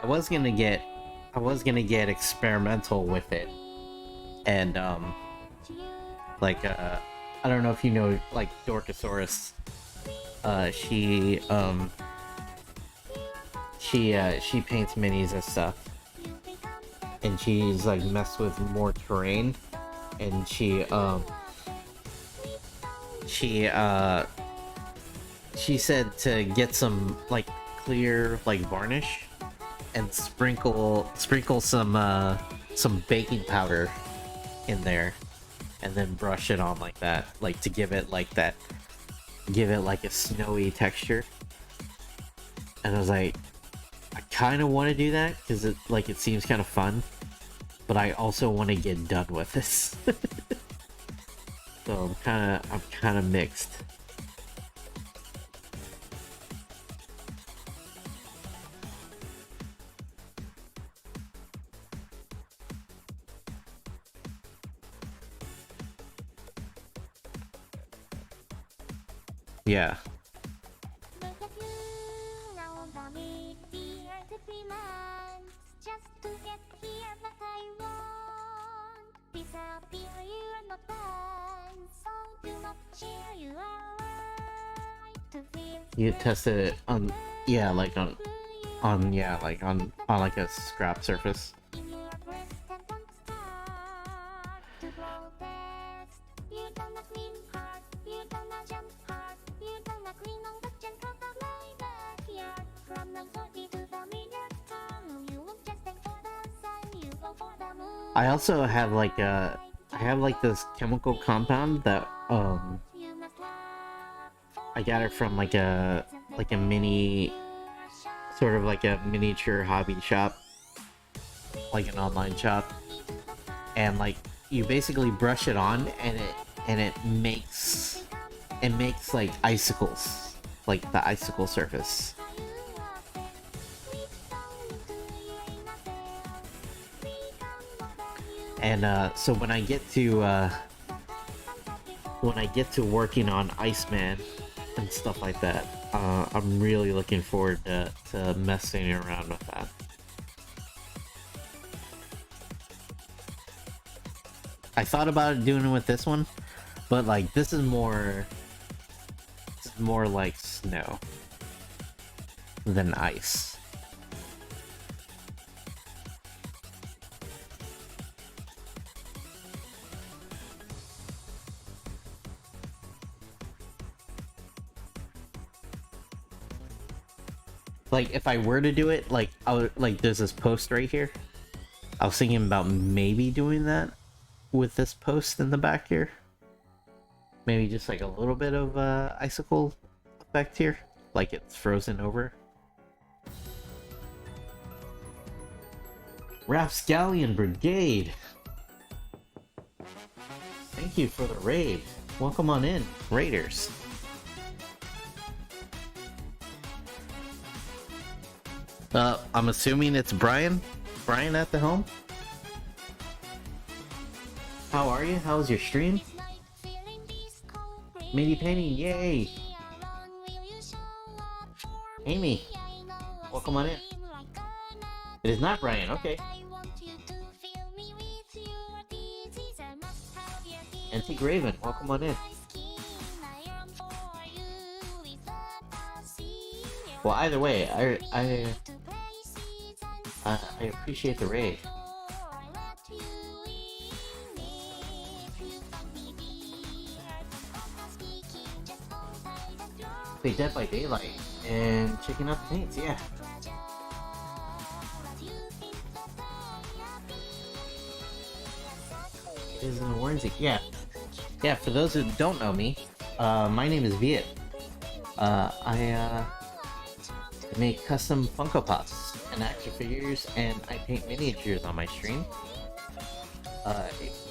I was gonna get experimental with it, and like I don't know if you know, like Dorkosaurus. She paints minis and stuff, and she's like messed with more terrain, and she said to get some like clear like varnish and sprinkle some baking powder in there, and then brush it on like that, like to give it like a snowy texture. And I was like, I kind of want to do that because it seems kind of fun, but I also want to get done with this. So I'm kind of mixed. Yeah. You tested it on, yeah, like on like a scrap surface. I also have like this chemical compound that I got it from like a mini, sort of like a miniature hobby shop, like an online shop, and like you basically brush it on and it makes like icicles, like the icicle surface. And so when I get to working on Iceman and stuff like that, I'm really looking forward to messing around with that. I thought about doing it with this one, but like this is more like snow than ice. Like, if I were to do it, like, there's this post right here. I was thinking about maybe doing that with this post in the back here. Maybe just like a little bit of icicle effect here, like it's frozen over. Rapscallion Brigade! Thank you for the raid. Welcome on in, Raiders. I'm assuming it's Brian? Brian at the home? How are you? How's your stream? Mini painting, yay! Amy, welcome on in. It is not Brian, okay. Antique Raven, welcome on in. Well, either way, I appreciate the raid. Play Dead by Daylight and checking out the paints, yeah. It is an orange, yeah. Yeah, for those who don't know me, My name is Viet. I make custom Funko Pops and action figures, and I paint miniatures on my stream.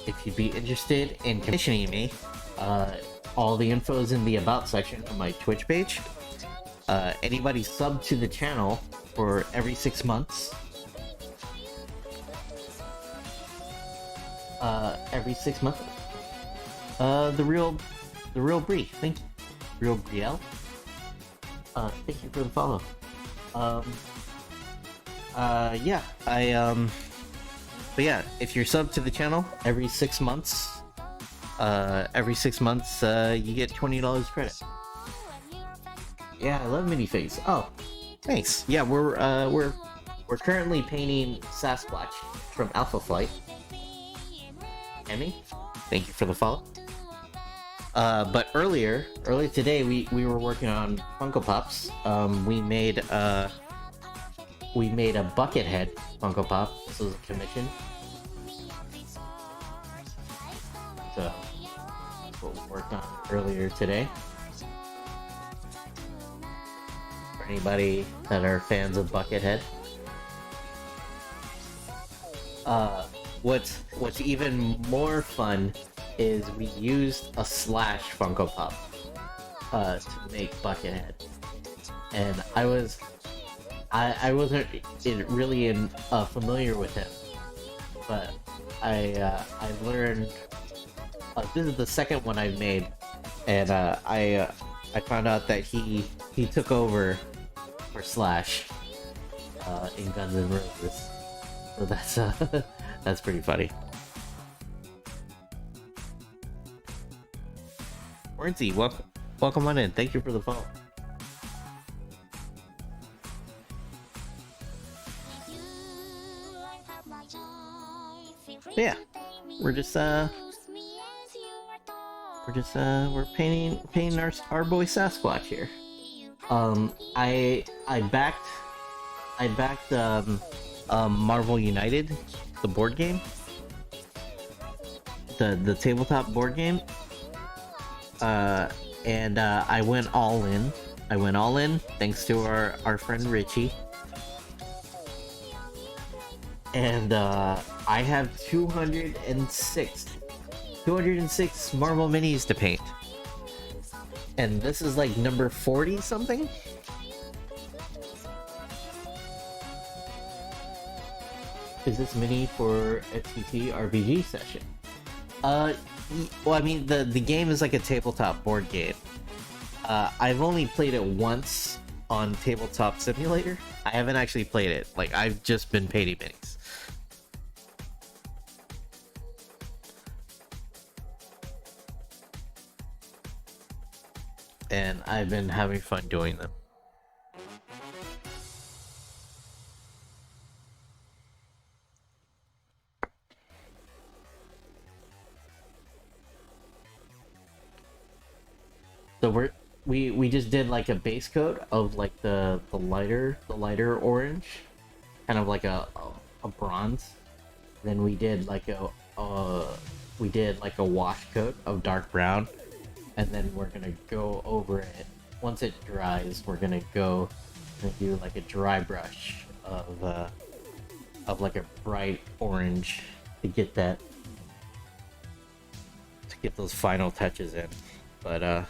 If you'd be interested in commissioning me, all the info is in the About section of my Twitch page. Anybody sub to the channel for every 6 months. Every 6 months. The real Bree, thank you. Real Brielle. Thank you for the follow. Yeah, but yeah, if you're sub to the channel every 6 months, you get $20 credit. Yeah, I love minifigs. Oh, thanks. Yeah, we're currently painting Sasquatch from Alpha Flight. Emmy, thank you for the follow. But earlier today, we were working on Funko Pops. We made a Buckethead Funko Pop. This was a commission. So that's what we worked on earlier today. For anybody that are fans of Buckethead. What's even more fun is we used a Slash Funko Pop to make Buckethead, and I wasn't really familiar with him, but I learned. This is the second one I've made, and I found out that he took over for Slash in Guns N' Roses, so that's pretty funny. Wordsy, welcome on in. Thank you for the follow. Yeah, we're painting our boy Sasquatch here. I backed Marvel United, the board game, the tabletop board game. And I went all in. Thanks to our friend Richie. And I have 206 Marvel minis to paint. And this is like number 40 something. Is this mini for FTT RPG session? Well, I mean, the game is like a tabletop board game. I've only played it once on Tabletop Simulator. I haven't actually played it. Like, I've just been painting minis. And I've been having fun doing them. So we just did like a base coat of like the lighter orange, kind of like a bronze. Then we did like a wash coat of dark brown, and then we're gonna go over it. Once it dries, we're gonna do like a dry brush of like a bright orange to get those final touches in. But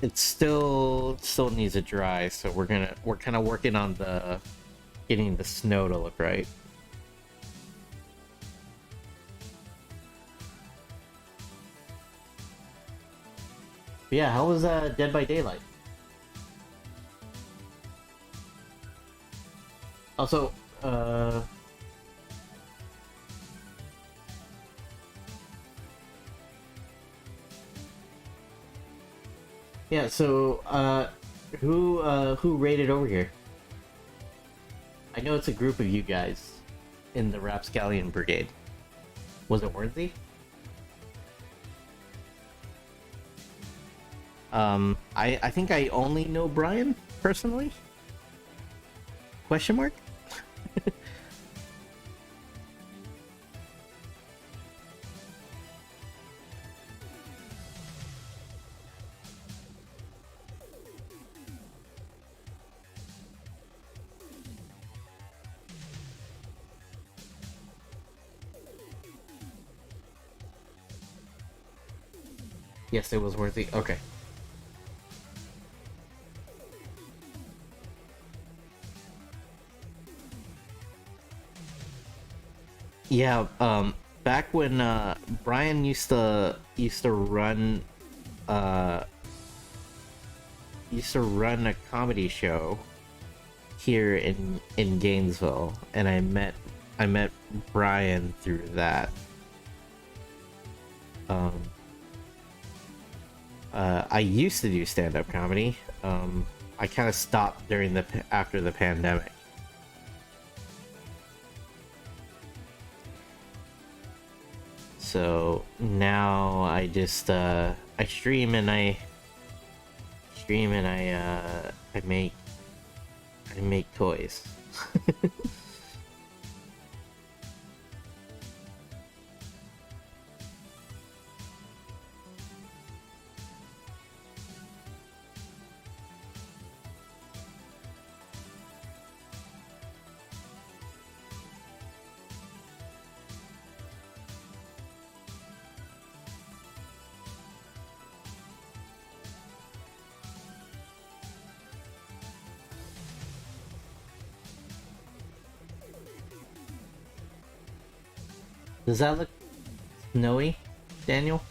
it still needs to dry, so we're kind of working on getting the snow to look right. But yeah, how was Dead by Daylight? Also, yeah, so who raided over here? I know it's a group of you guys in the Rapscallion Brigade. Was it Worthy? I think I only know Brian personally. Question mark? Yes, it was worthy. Okay. Yeah, back when Brian used to run uh used to run a comedy show here in Gainesville, and I met Brian through that. Um, I used to do stand-up comedy. I kind of stopped during after the pandemic. So now I stream and I make toys. Does that look snowy, Daniel?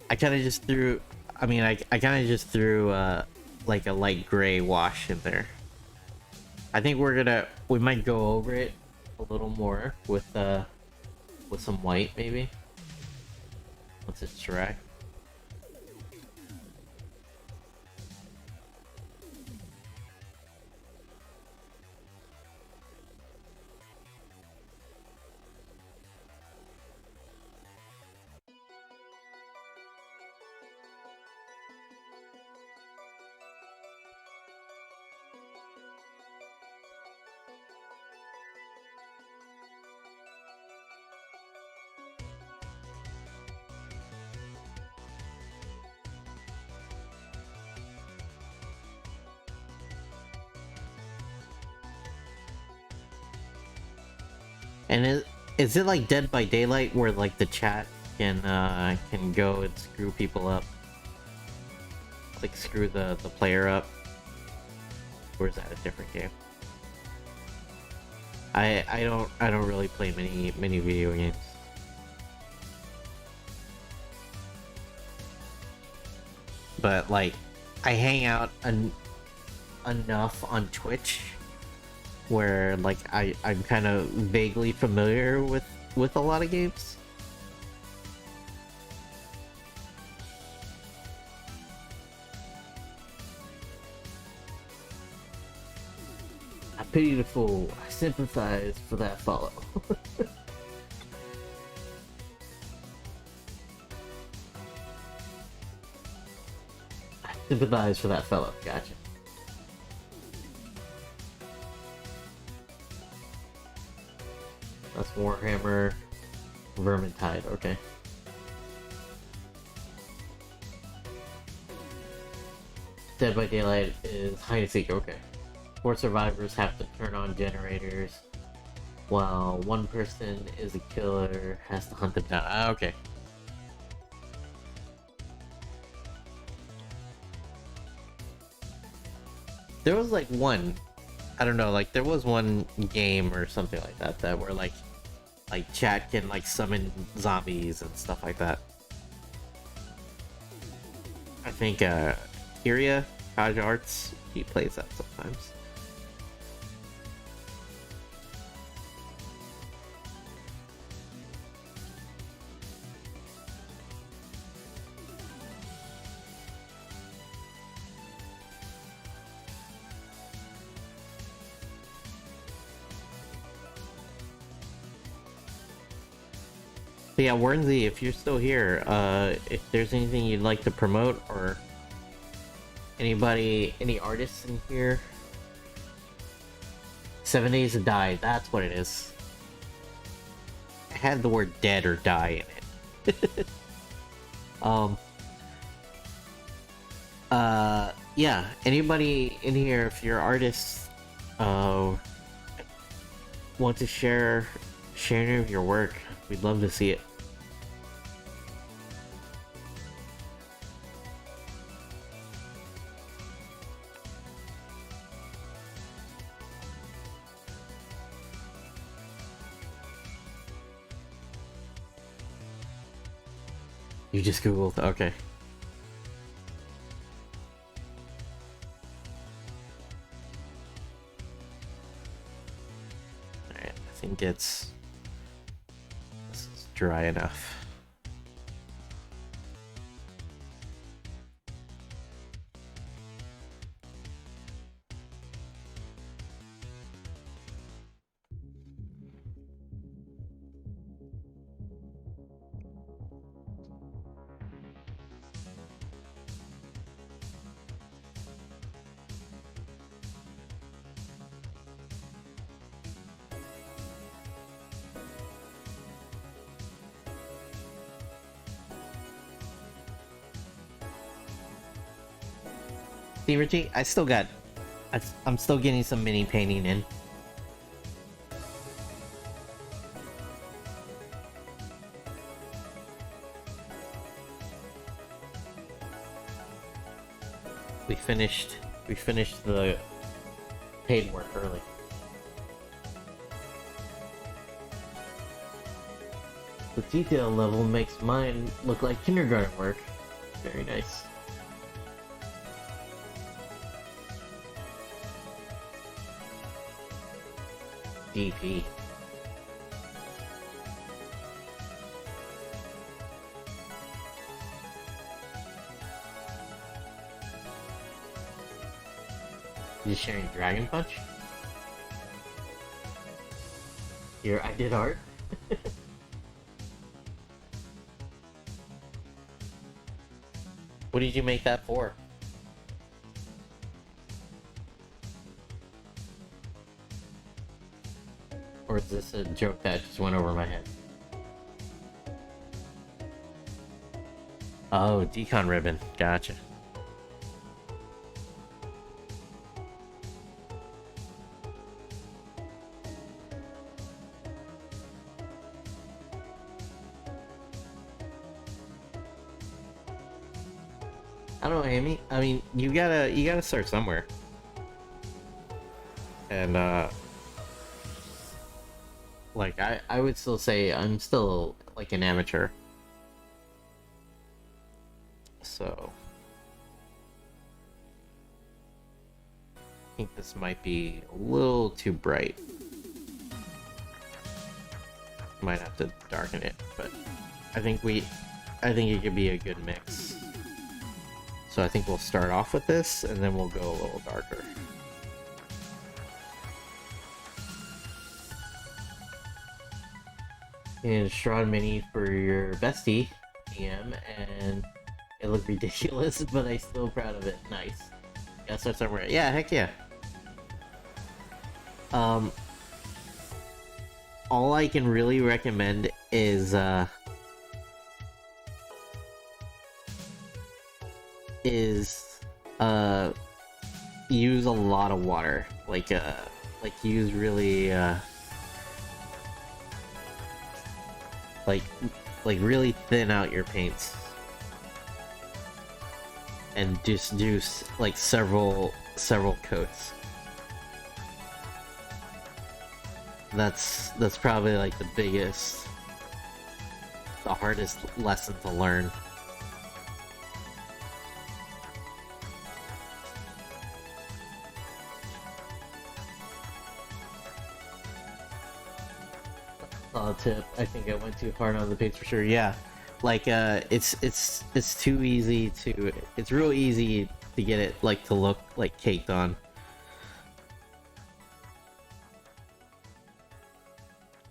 I kind of just threw. I mean, I kind of just threw like a light gray wash in there. I think we might go over it a little more with some white maybe once it's dry. And is it like Dead by Daylight where like the chat can go and screw people up? Like screw the player up? Or is that a different game? I don't really play many video games. But like I hang out enough on Twitch where like I'm kind of vaguely familiar with a lot of games. I pity the fool. I sympathize for that follow. I sympathize for that fellow. Gotcha. That's Warhammer Vermintide, okay. Dead by Daylight is hide and seek, okay. 4 survivors have to turn on generators, while one person is a killer, has to hunt them down. Ah, okay. There was like one, I don't know, like there was one game or something like that where like chat can like summon zombies and stuff like that. I think Kiria Kaj Arts, he plays that sometimes. But yeah, Wernzy, if you're still here, if there's anything you'd like to promote or any artists in here? 7 Days to Die, that's what it is. It had the word dead or die in it. Yeah, anybody in here, if you're artists, want to share any of your work, we'd love to see it. You just Googled, okay. Alright, I think this is dry enough. See, Richie, I'm still getting some mini painting in. We finished the paid work early. The detail level makes mine look like kindergarten work. Very nice. DP. You sharing Dragon Punch? Here, I did art. What did you make that for? Or is this a joke that just went over my head? Oh, decon ribbon. Gotcha. I don't know, Amy. I mean, you gotta start somewhere. And like I would still say I'm still like an amateur. So I think this might be a little too bright. Might have to darken it, but I think it could be a good mix. So I think we'll start off with this and then we'll go a little darker. And Strahd Mini for your bestie, EM, and it looked ridiculous, but I'm still proud of it. Nice. Gotta start somewhere. Yeah, heck yeah. All I can really recommend is use a lot of water. Like use really like really thin out your paints and just do like several coats. That's probably like the hardest lesson to learn. Tip. I think I went too hard on the paints for sure. Yeah, like it's too easy to. It's real easy to get it like to look like caked on.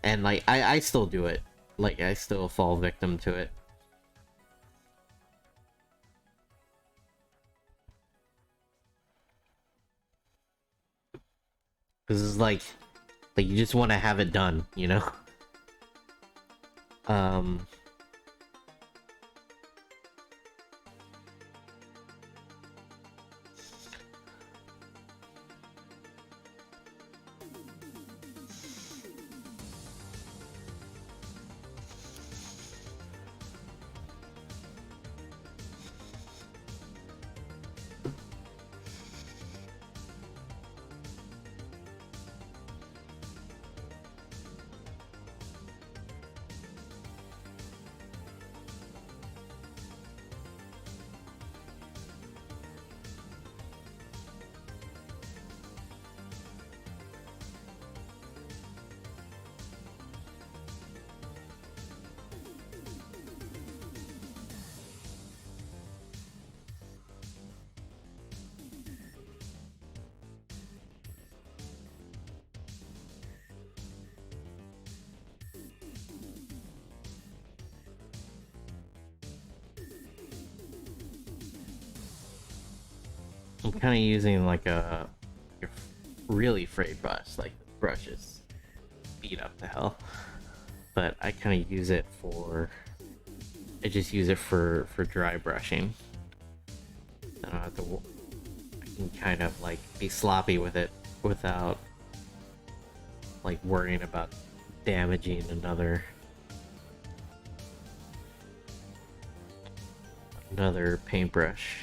And like I still do it. Like I still fall victim to it. Because it's like you just want to have it done, you know? I'm kind of using like a really frayed brush, like the brush is beat up to hell. But I kind of use it for, I just use it for dry brushing. I don't have to, I can kind of like be sloppy with it without like worrying about damaging another paintbrush.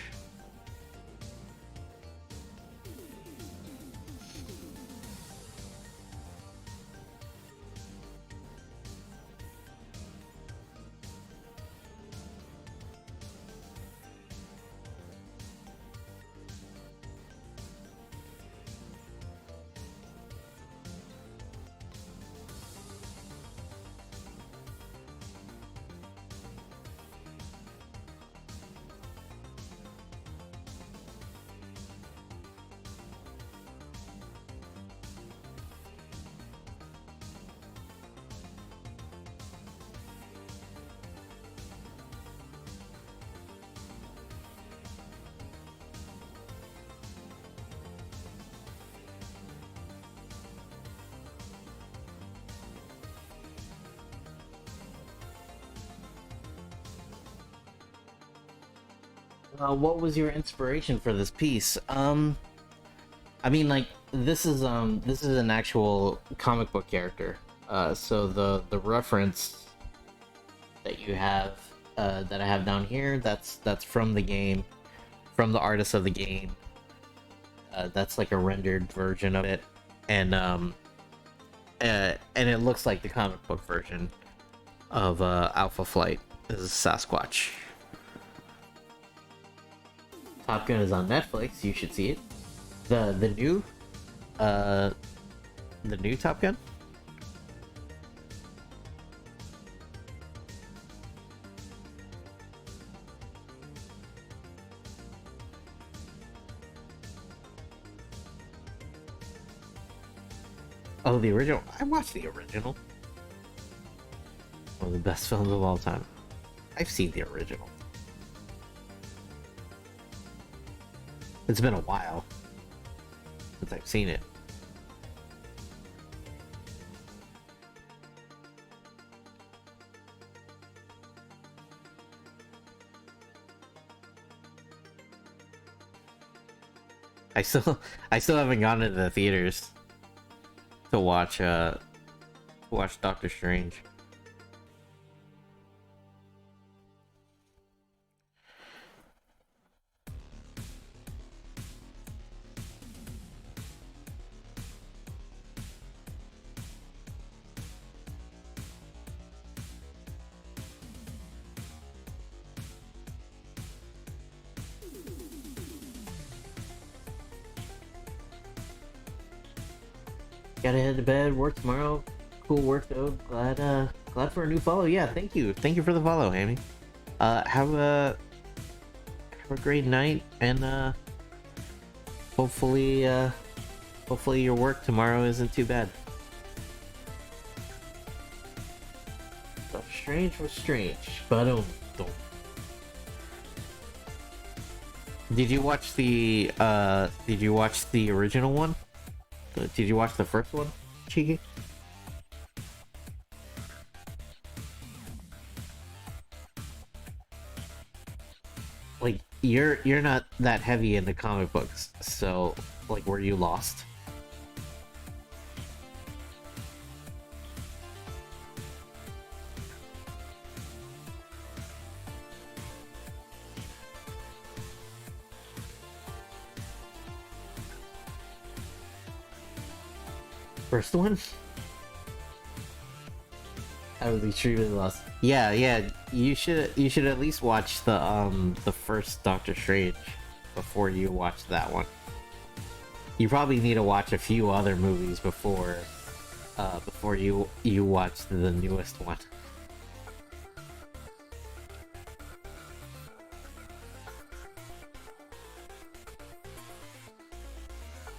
What was your inspiration for this piece? I mean, like this is an actual comic book character. So the reference that you have, that I have down here, that's from the game, from the artist of the game. That's like a rendered version of it, and it looks like the comic book version of Alpha Flight. This is Sasquatch. Top Gun is on Netflix. You should see it. The new Top Gun. Oh, the original. I watched the original. One of the best films of all time. I've seen the original. It's been a while since I've seen it. I still haven't gone into the theaters to watch Doctor Strange. Gotta head to bed, work tomorrow. Cool work though. Glad for a new follow. Yeah, thank you for the follow, Amy. Have a great night, and hopefully your work tomorrow isn't too bad. So strange was strange, but don't. Did you watch the original one? Did you watch the first one, Cheeky? Like, you're not that heavy into comic books, so like, were you lost? First one? I was extremely lost. Yeah, you should at least watch the first Doctor Strange before you watch that one. You probably need to watch a few other movies before you watch the newest one.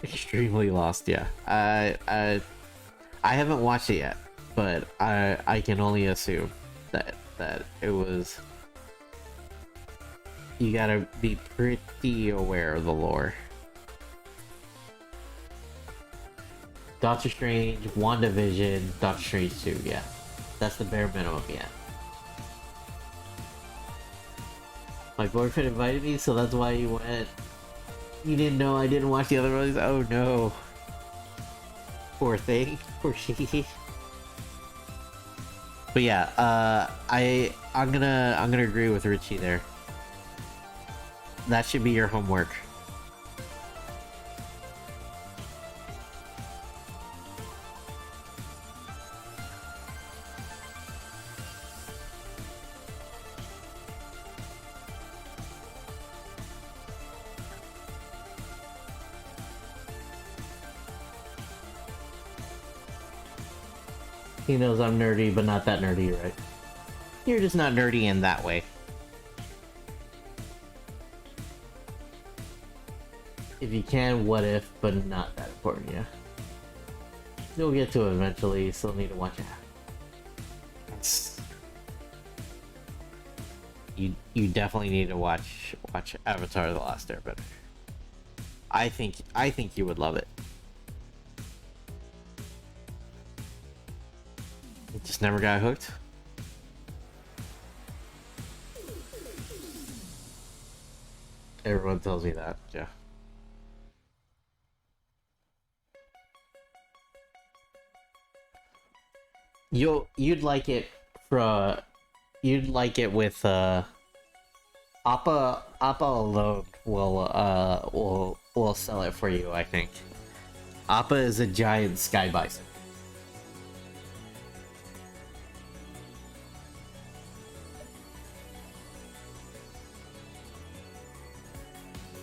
Extremely lost, yeah. I haven't watched it yet, but I can only assume that it was. You gotta be pretty aware of the lore Doctor Strange, WandaVision, Doctor Strange 2, yeah. That's the bare minimum, yeah. My boyfriend invited me, so that's why he went. He didn't know I didn't watch the other ones. Oh no. Poor thing. Poor she. But yeah, I'm gonna agree with Richie there. That should be your homework. He knows I'm nerdy, but not that nerdy, right? You're just not nerdy in that way. If you can, what if, but not that important, yeah. You'll get to it eventually, you still need to watch it. You definitely need to watch Avatar: The Last Airbender. I think you would love it. You just never got hooked. Everyone tells me that, yeah. You'd like it with Appa alone will sell it for you, I think. Appa is a giant sky bison.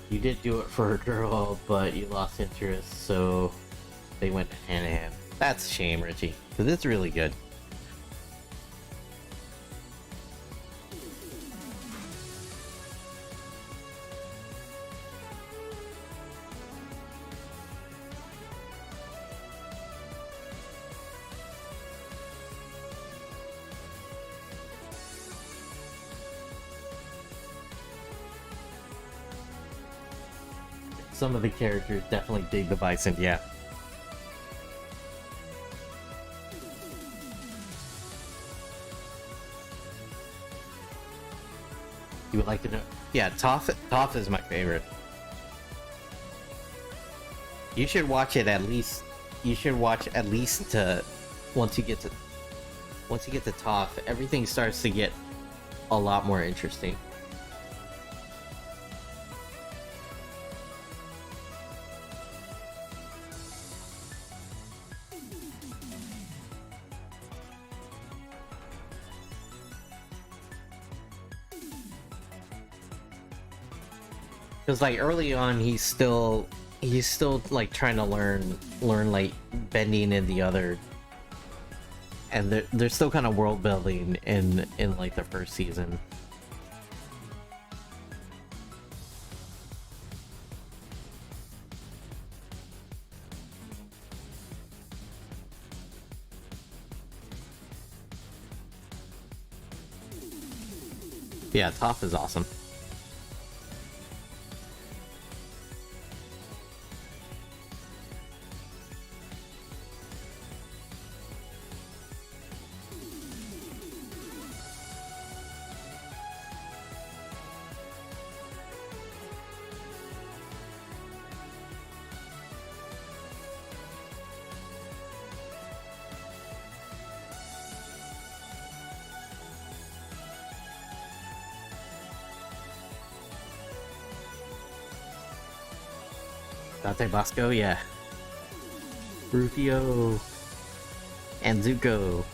You did do it for a girl, but you lost interest, so they went hand in hand. That's a shame, Richie, because it's really good. Some of the characters definitely dig the bison, yeah. You would like to know? Yeah, Toph is my favorite. You should watch it at least. You should watch at least to once you get to Toph, everything starts to get a lot more interesting. Because like early on, he's still like trying to learn like bending in the other, and they're still kind of world building in like the first season. Yeah, Toph is awesome. Dante Bosco, yeah. Rufio and Zuko.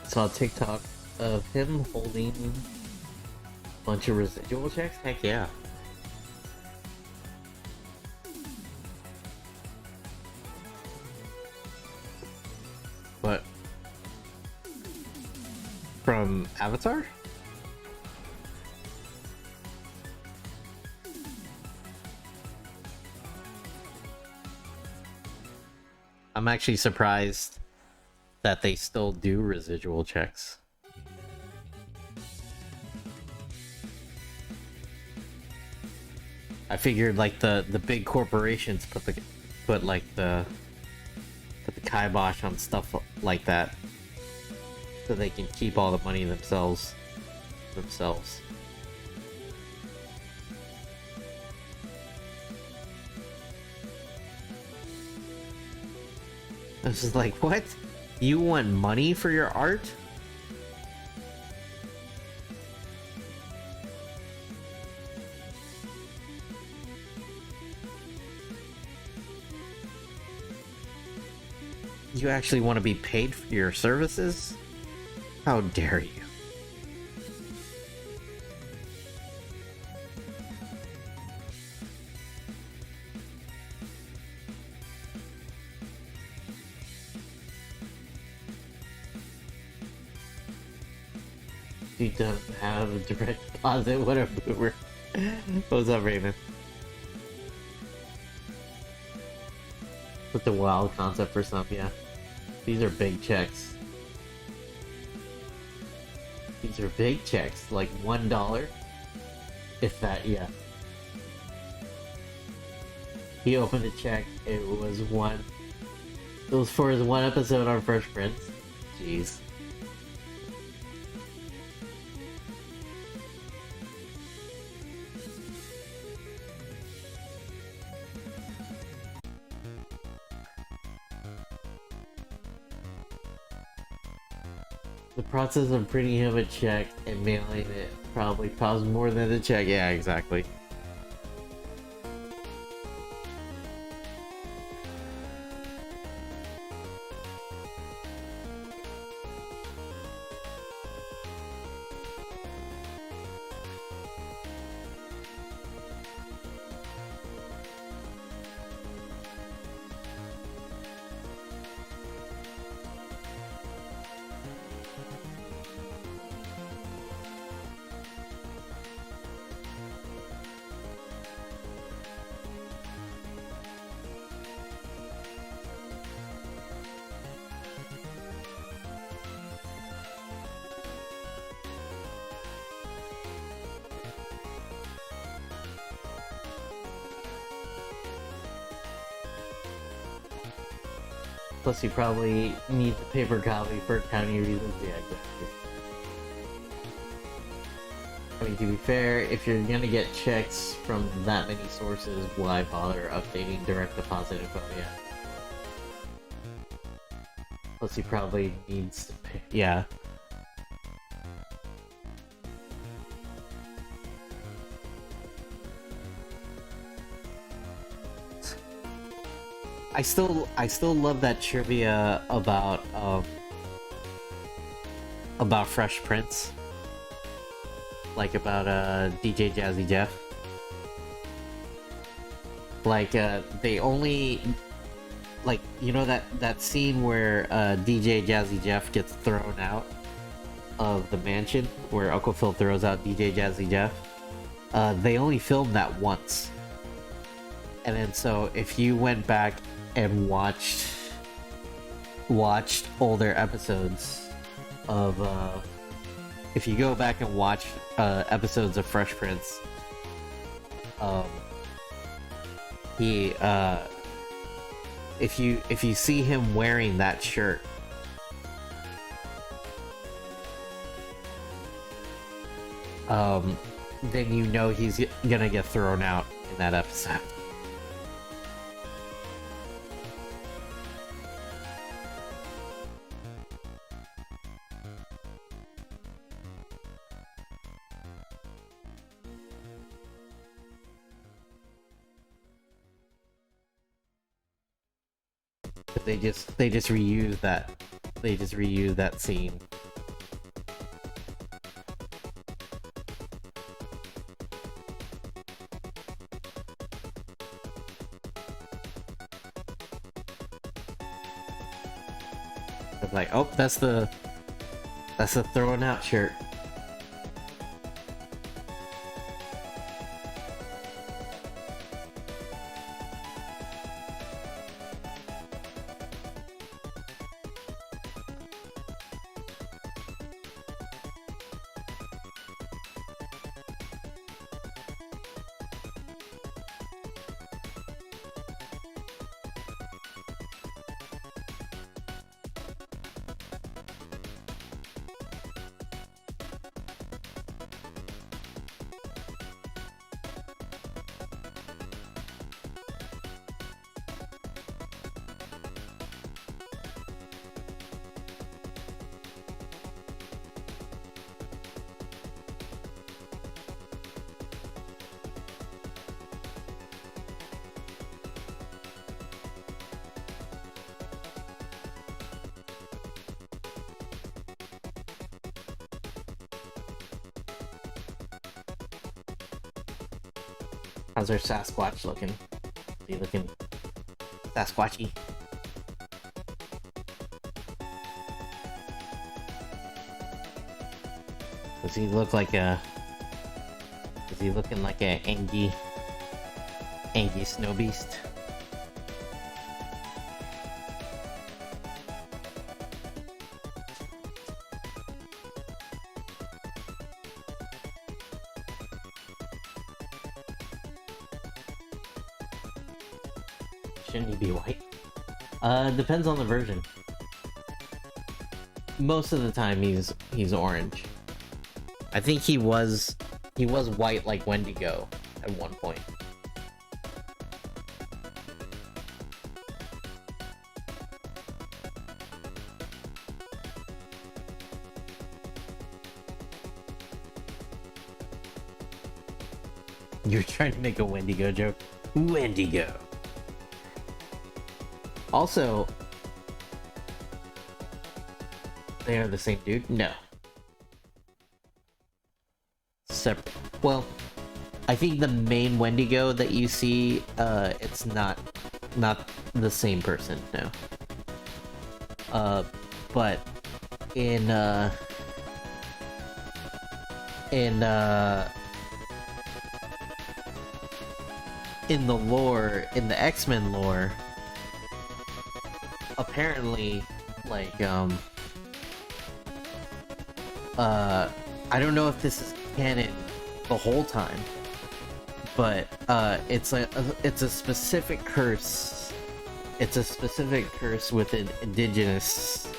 Saw a TikTok of him holding a bunch of residual checks? Heck yeah. What? From Avatar? I'm actually surprised that they still do residual checks. I figured like the big corporations put the kibosh on stuff like that, so they can keep all the money themselves. I was just like, what? You want money for your art? You actually want to be paid for your services? How dare you? She doesn't have a direct deposit. What a boomer. What's up, Raven? Such a wild concept for some, yeah. These are big checks. These are big checks, like $1. If that, yeah. He opened a check, it was for his one episode on Fresh Prince. Jeez. The process of printing him a check and mailing it probably cost more than the check. Yeah, exactly. Plus, you probably need the paper copy for accounting reasons. Yeah, exactly. I mean, to be fair, if you're gonna get checks from that many sources, why bother updating direct deposit info? Yeah. Plus, he probably needs to pay. Yeah. I still love that trivia about Fresh Prince, like about DJ Jazzy Jeff. Like they only, like, you know that scene where DJ Jazzy Jeff gets thrown out of the mansion, where Uncle Phil throws out DJ Jazzy Jeff. They only filmed that once, and then so if you went back and watched older episodes of if you go back and watch episodes of Fresh Prince, he if you see him wearing that shirt, then you know he's gonna get thrown out in that episode. They just reuse that scene. It's like, oh, that's the throwing out shirt. How's our Sasquatch looking? Is he looking Sasquatchy? Does he look like a... Is he looking like a Angie snow beast? Shouldn't he be white? Depends on the version. Most of the time he's orange. I think he was white like Wendigo at one point. You're trying to make a Wendigo joke? Wendigo. Also, they are the same dude? No. Separate. Well, I think the main Wendigo that you see, it's not the same person, no. But in the lore, in the X-Men lore, apparently, like, I don't know if this is canon the whole time, but it's a specific curse. It's a specific curse with an indigenous,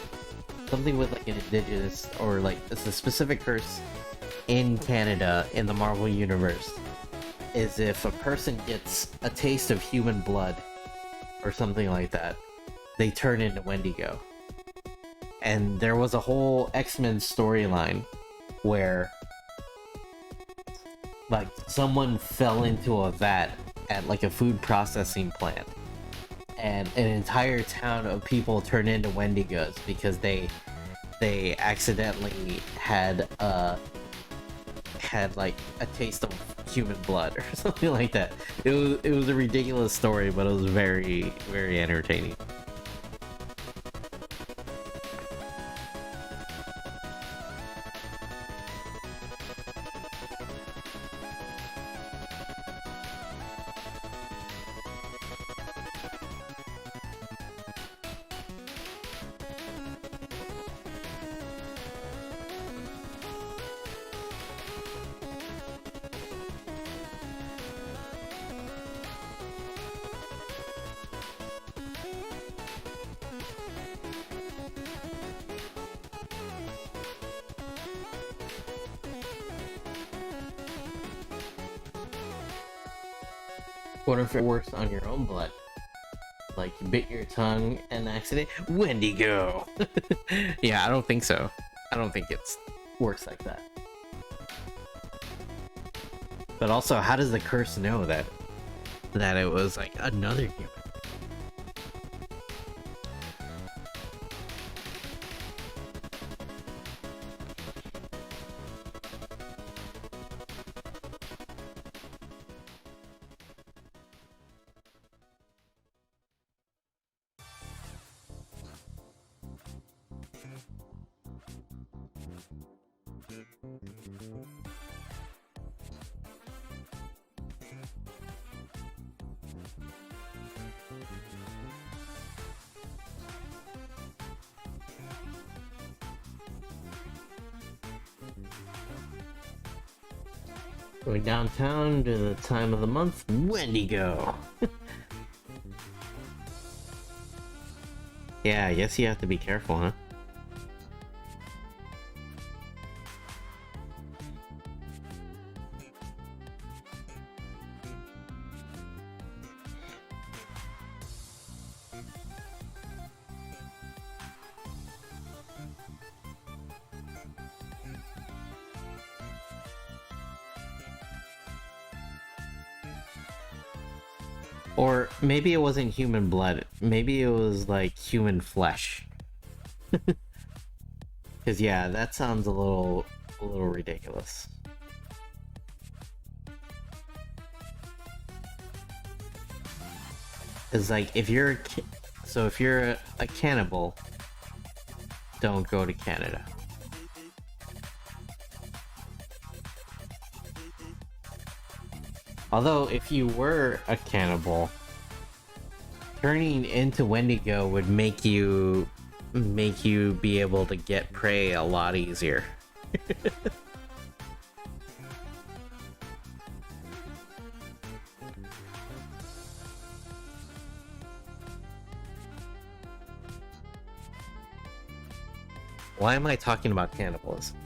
something with like an indigenous, or like it's a specific curse in Canada in the Marvel universe. Is if a person gets a taste of human blood or something like that, they turn into Wendigo. And there was a whole X-Men storyline where like someone fell into a vat at like a food processing plant, and an entire town of people turned into Wendigos because they accidentally had like a taste of human blood or something like that. It was a ridiculous story, but it was very, very entertaining. What if it works on your own blood? Like you bit your tongue and accident? Wendigo! Yeah, I don't think so. I don't think it works like that. But also, how does the curse know that it was like another human? Going downtown to the time of the month, Wendigo! Yeah, I guess you have to be careful, huh? Or maybe it wasn't human blood. Maybe it was like human flesh. Cause yeah, that sounds a little ridiculous. Cause like if you're if you're a cannibal, don't go to Canada. Although if you were a cannibal, turning into Wendigo would make you be able to get prey a lot easier. Why am I talking about cannibalism?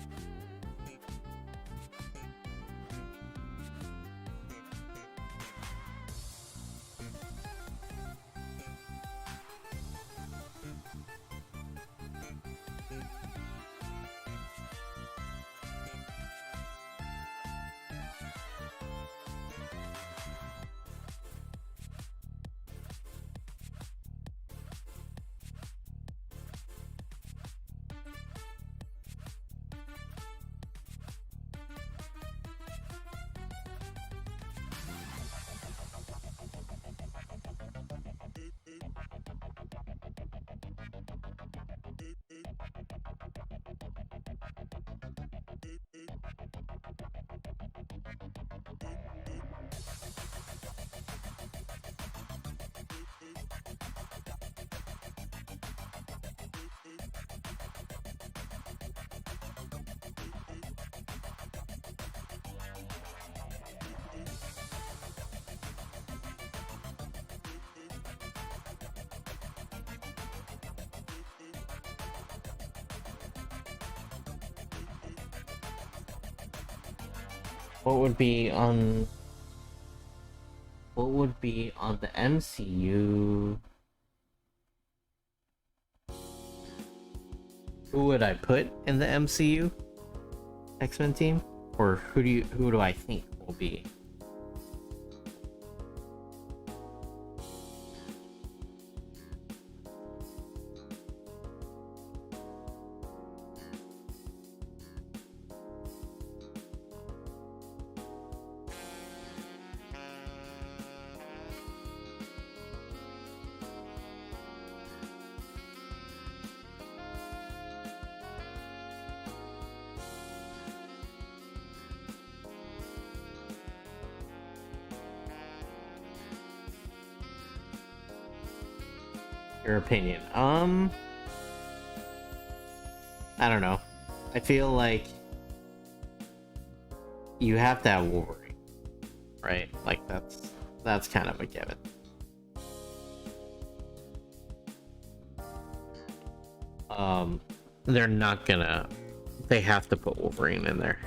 What would be on the MCU? Who would I put in the MCU X-Men team? Or who do I think will be? Your opinion. I don't know. I feel like you have to have Wolverine, right? Like that's kind of a given. They're not gonna. They have to put Wolverine in there.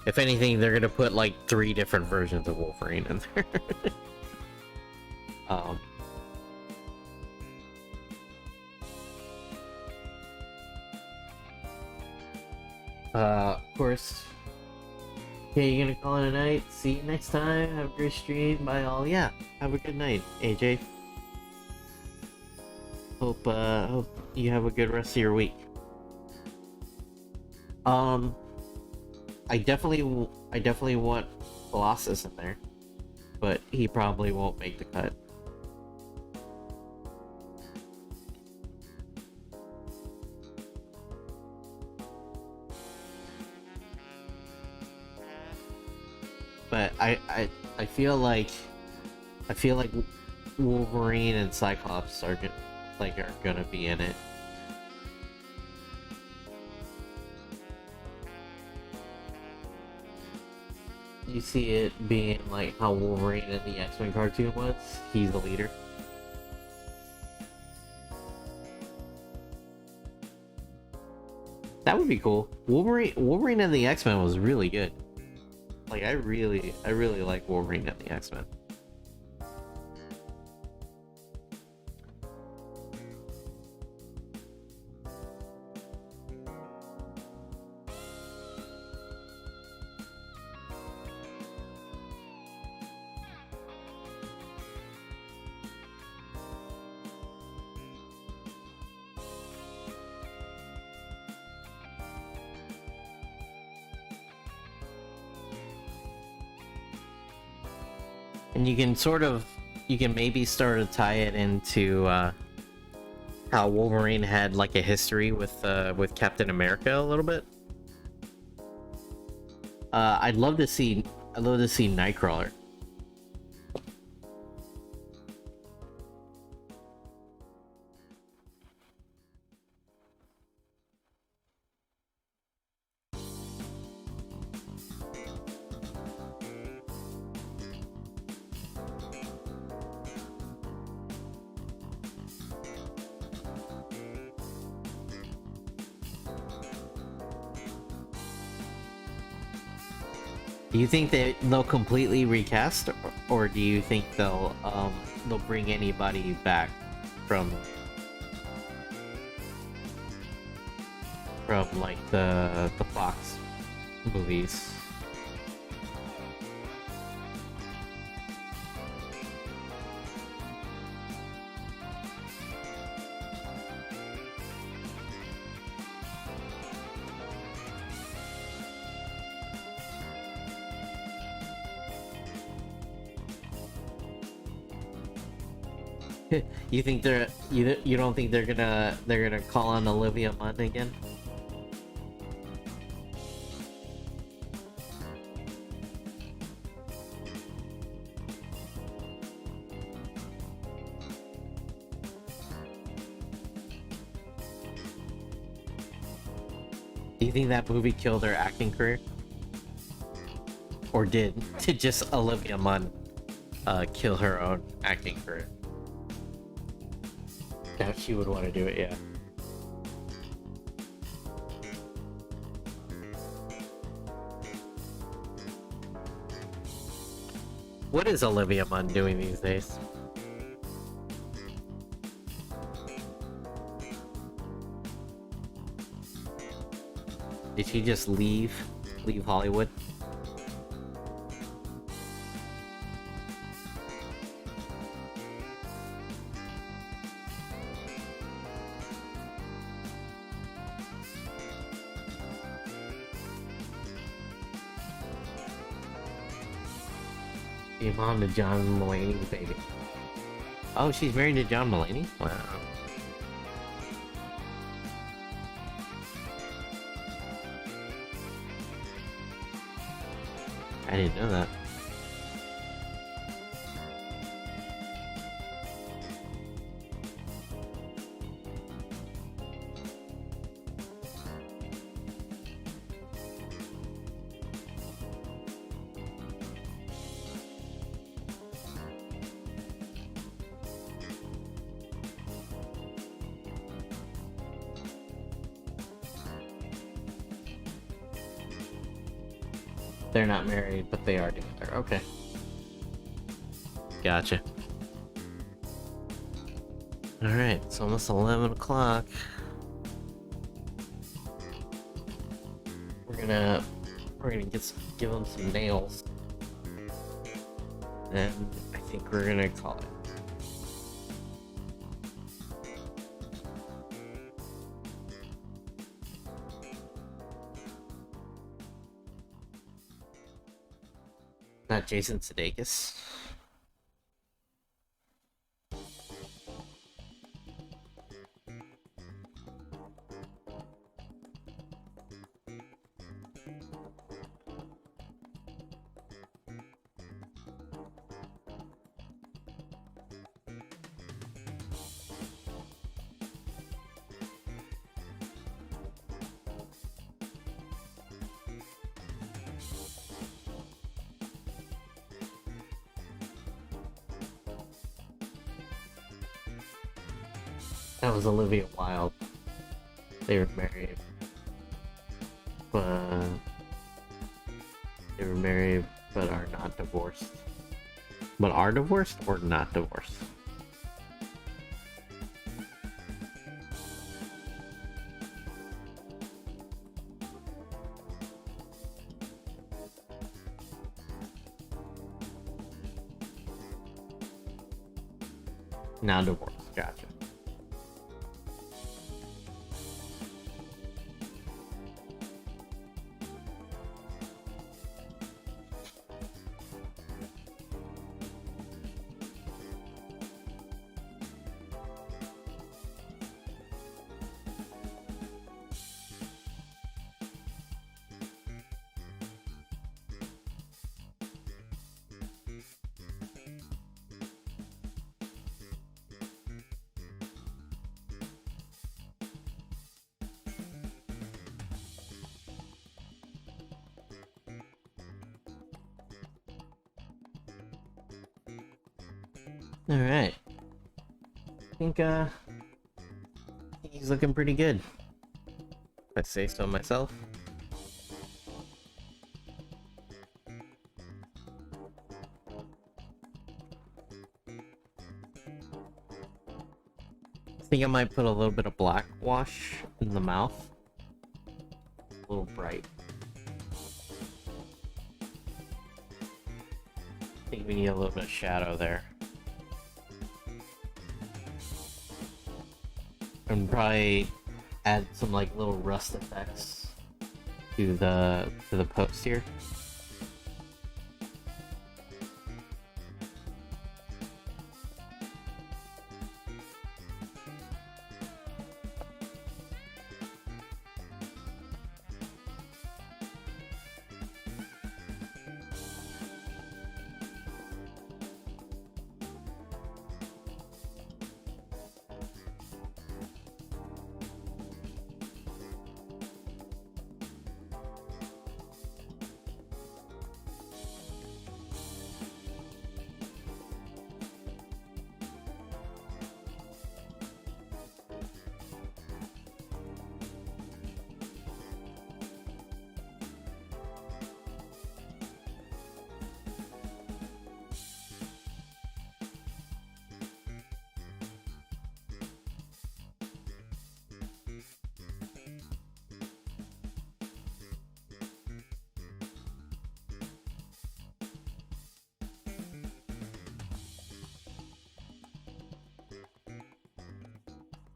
If anything, they're gonna put like 3 different versions of Wolverine in there. Of course. Okay, you gonna call it a night? See you next time. Have a great stream. Bye all. Yeah, have a good night, AJ. Hope you have a good rest of your week. I definitely want Colossus in there, but he probably won't make the cut. But I feel like Wolverine and Cyclops are gonna be in it. You see it being like how Wolverine in the X-Men cartoon was. He's the leader. That would be cool. Wolverine and the X-Men was really good. Like I really like Wolverine and the X-Men. And you can maybe start to tie it into how Wolverine had like a history with Captain America a little bit. I'd love to see Nightcrawler. Do you think that they'll completely recast, or do you think they'll bring anybody back from like the Fox movies? You think you don't think they're gonna call on Olivia Munn again? Do you think that movie killed her acting career? Or did just Olivia Munn kill her own acting career? Doubt she would want to do it, yeah. What is Olivia Munn doing these days? Did she just leave Hollywood? The mom to John Mulaney's baby. Oh, she's married to John Mulaney? Wow. I didn't know that. They're not married, but they are together. Okay. Gotcha. Alright, it's almost 11 o'clock. We're gonna give them some nails. And I think we're gonna call it. Not Jason Sudeikis. That was Olivia Wilde. They were married. They were married but are not divorced. But are divorced or not divorced? Now divorced. Gotcha. Alright. I think, he's looking pretty good. If I say so myself. I think I might put a little bit of black wash in the mouth. A little bright. I think we need a little bit of shadow there. And probably add some like little rust effects to the post here.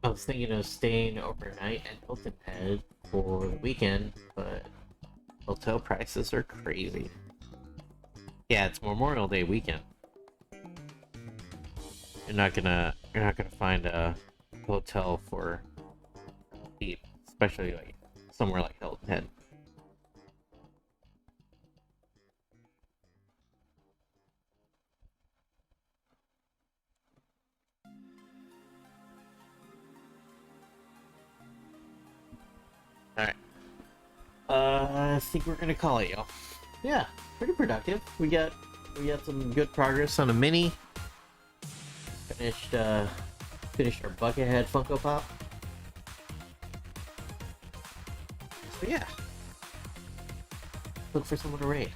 I was thinking of staying overnight at Hilton Head for the weekend, but hotel prices are crazy. Yeah, it's Memorial Day weekend. You're not gonna find a hotel for cheap, especially like somewhere like Hilton Head. Alright. I think we're gonna call it, y'all. Yeah, pretty productive. We got some good progress on a mini. Finished our Buckethead Funko Pop. So yeah. Look for someone to raid.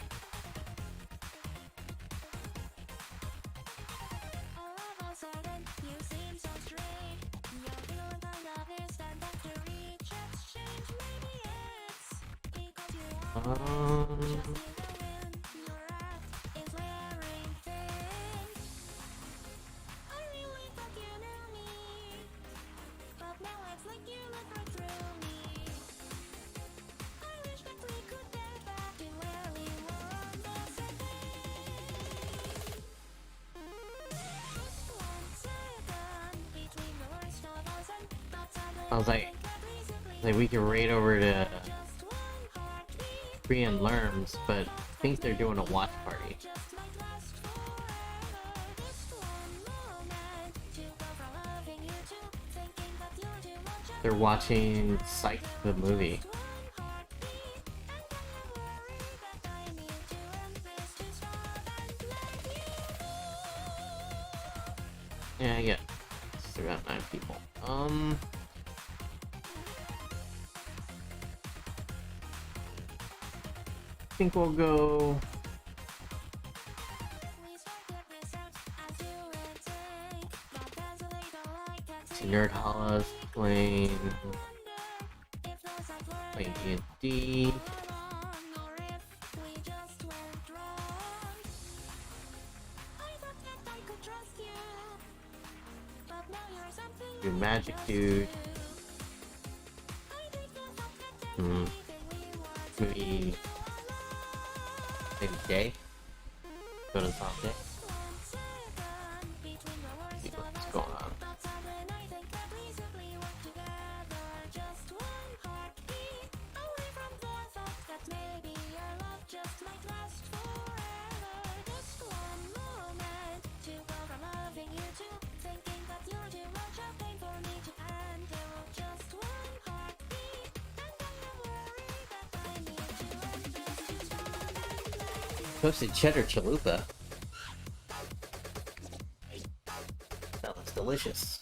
I was like we could raid over to Korean Lerms, but I think they're doing a watch party. They're watching Psych the movie. Yeah, I get it's about 9 people. I think we'll go to Nerd Hollows playing D&D. Do Magic Dude. Maybe Day. Go to Tom Day. See what's going on. Toasted cheddar chalupa. delicious.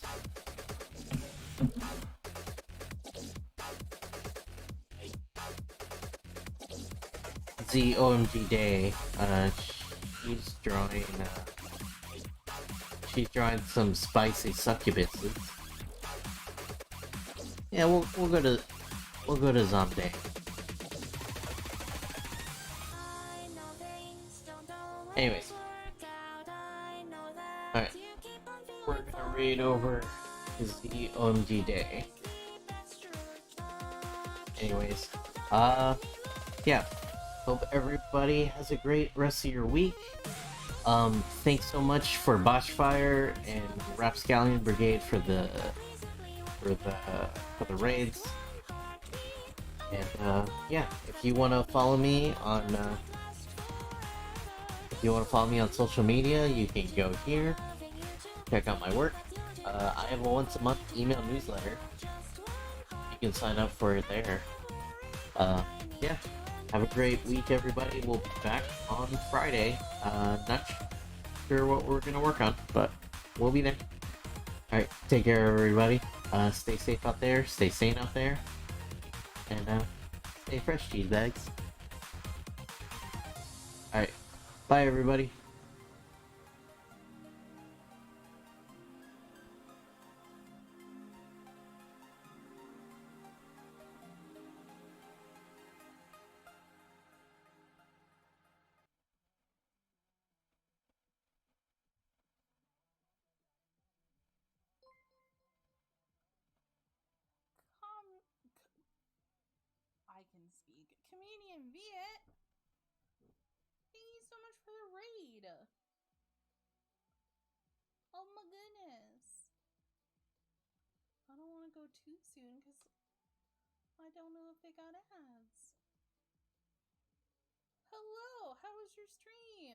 The OMG Day, she's drawing, she's drawing some spicy succubuses. Yeah, we'll go to Zomday. Anyways, alright, we're gonna read over the OMG Day. Anyways, yeah. Hope everybody has a great rest of your week. Thanks so much for Botchfire and Rapscallion Brigade for the raids. And yeah, if you want to follow me on social media, you can go here, check out my work. I have a once a month email newsletter. You can sign up for it there. Yeah. Have a great week, everybody. We'll be back on Friday. Not sure what we're gonna work on, but we'll be there. Alright, take care, everybody. Stay safe out there, stay sane out there, and stay fresh, cheese bags. Alright, bye, everybody. I can speak. Comedian Viet! Thank you so much for the raid! Oh my goodness! I don't want to go too soon because I don't know if they got ads. Hello! How was your stream?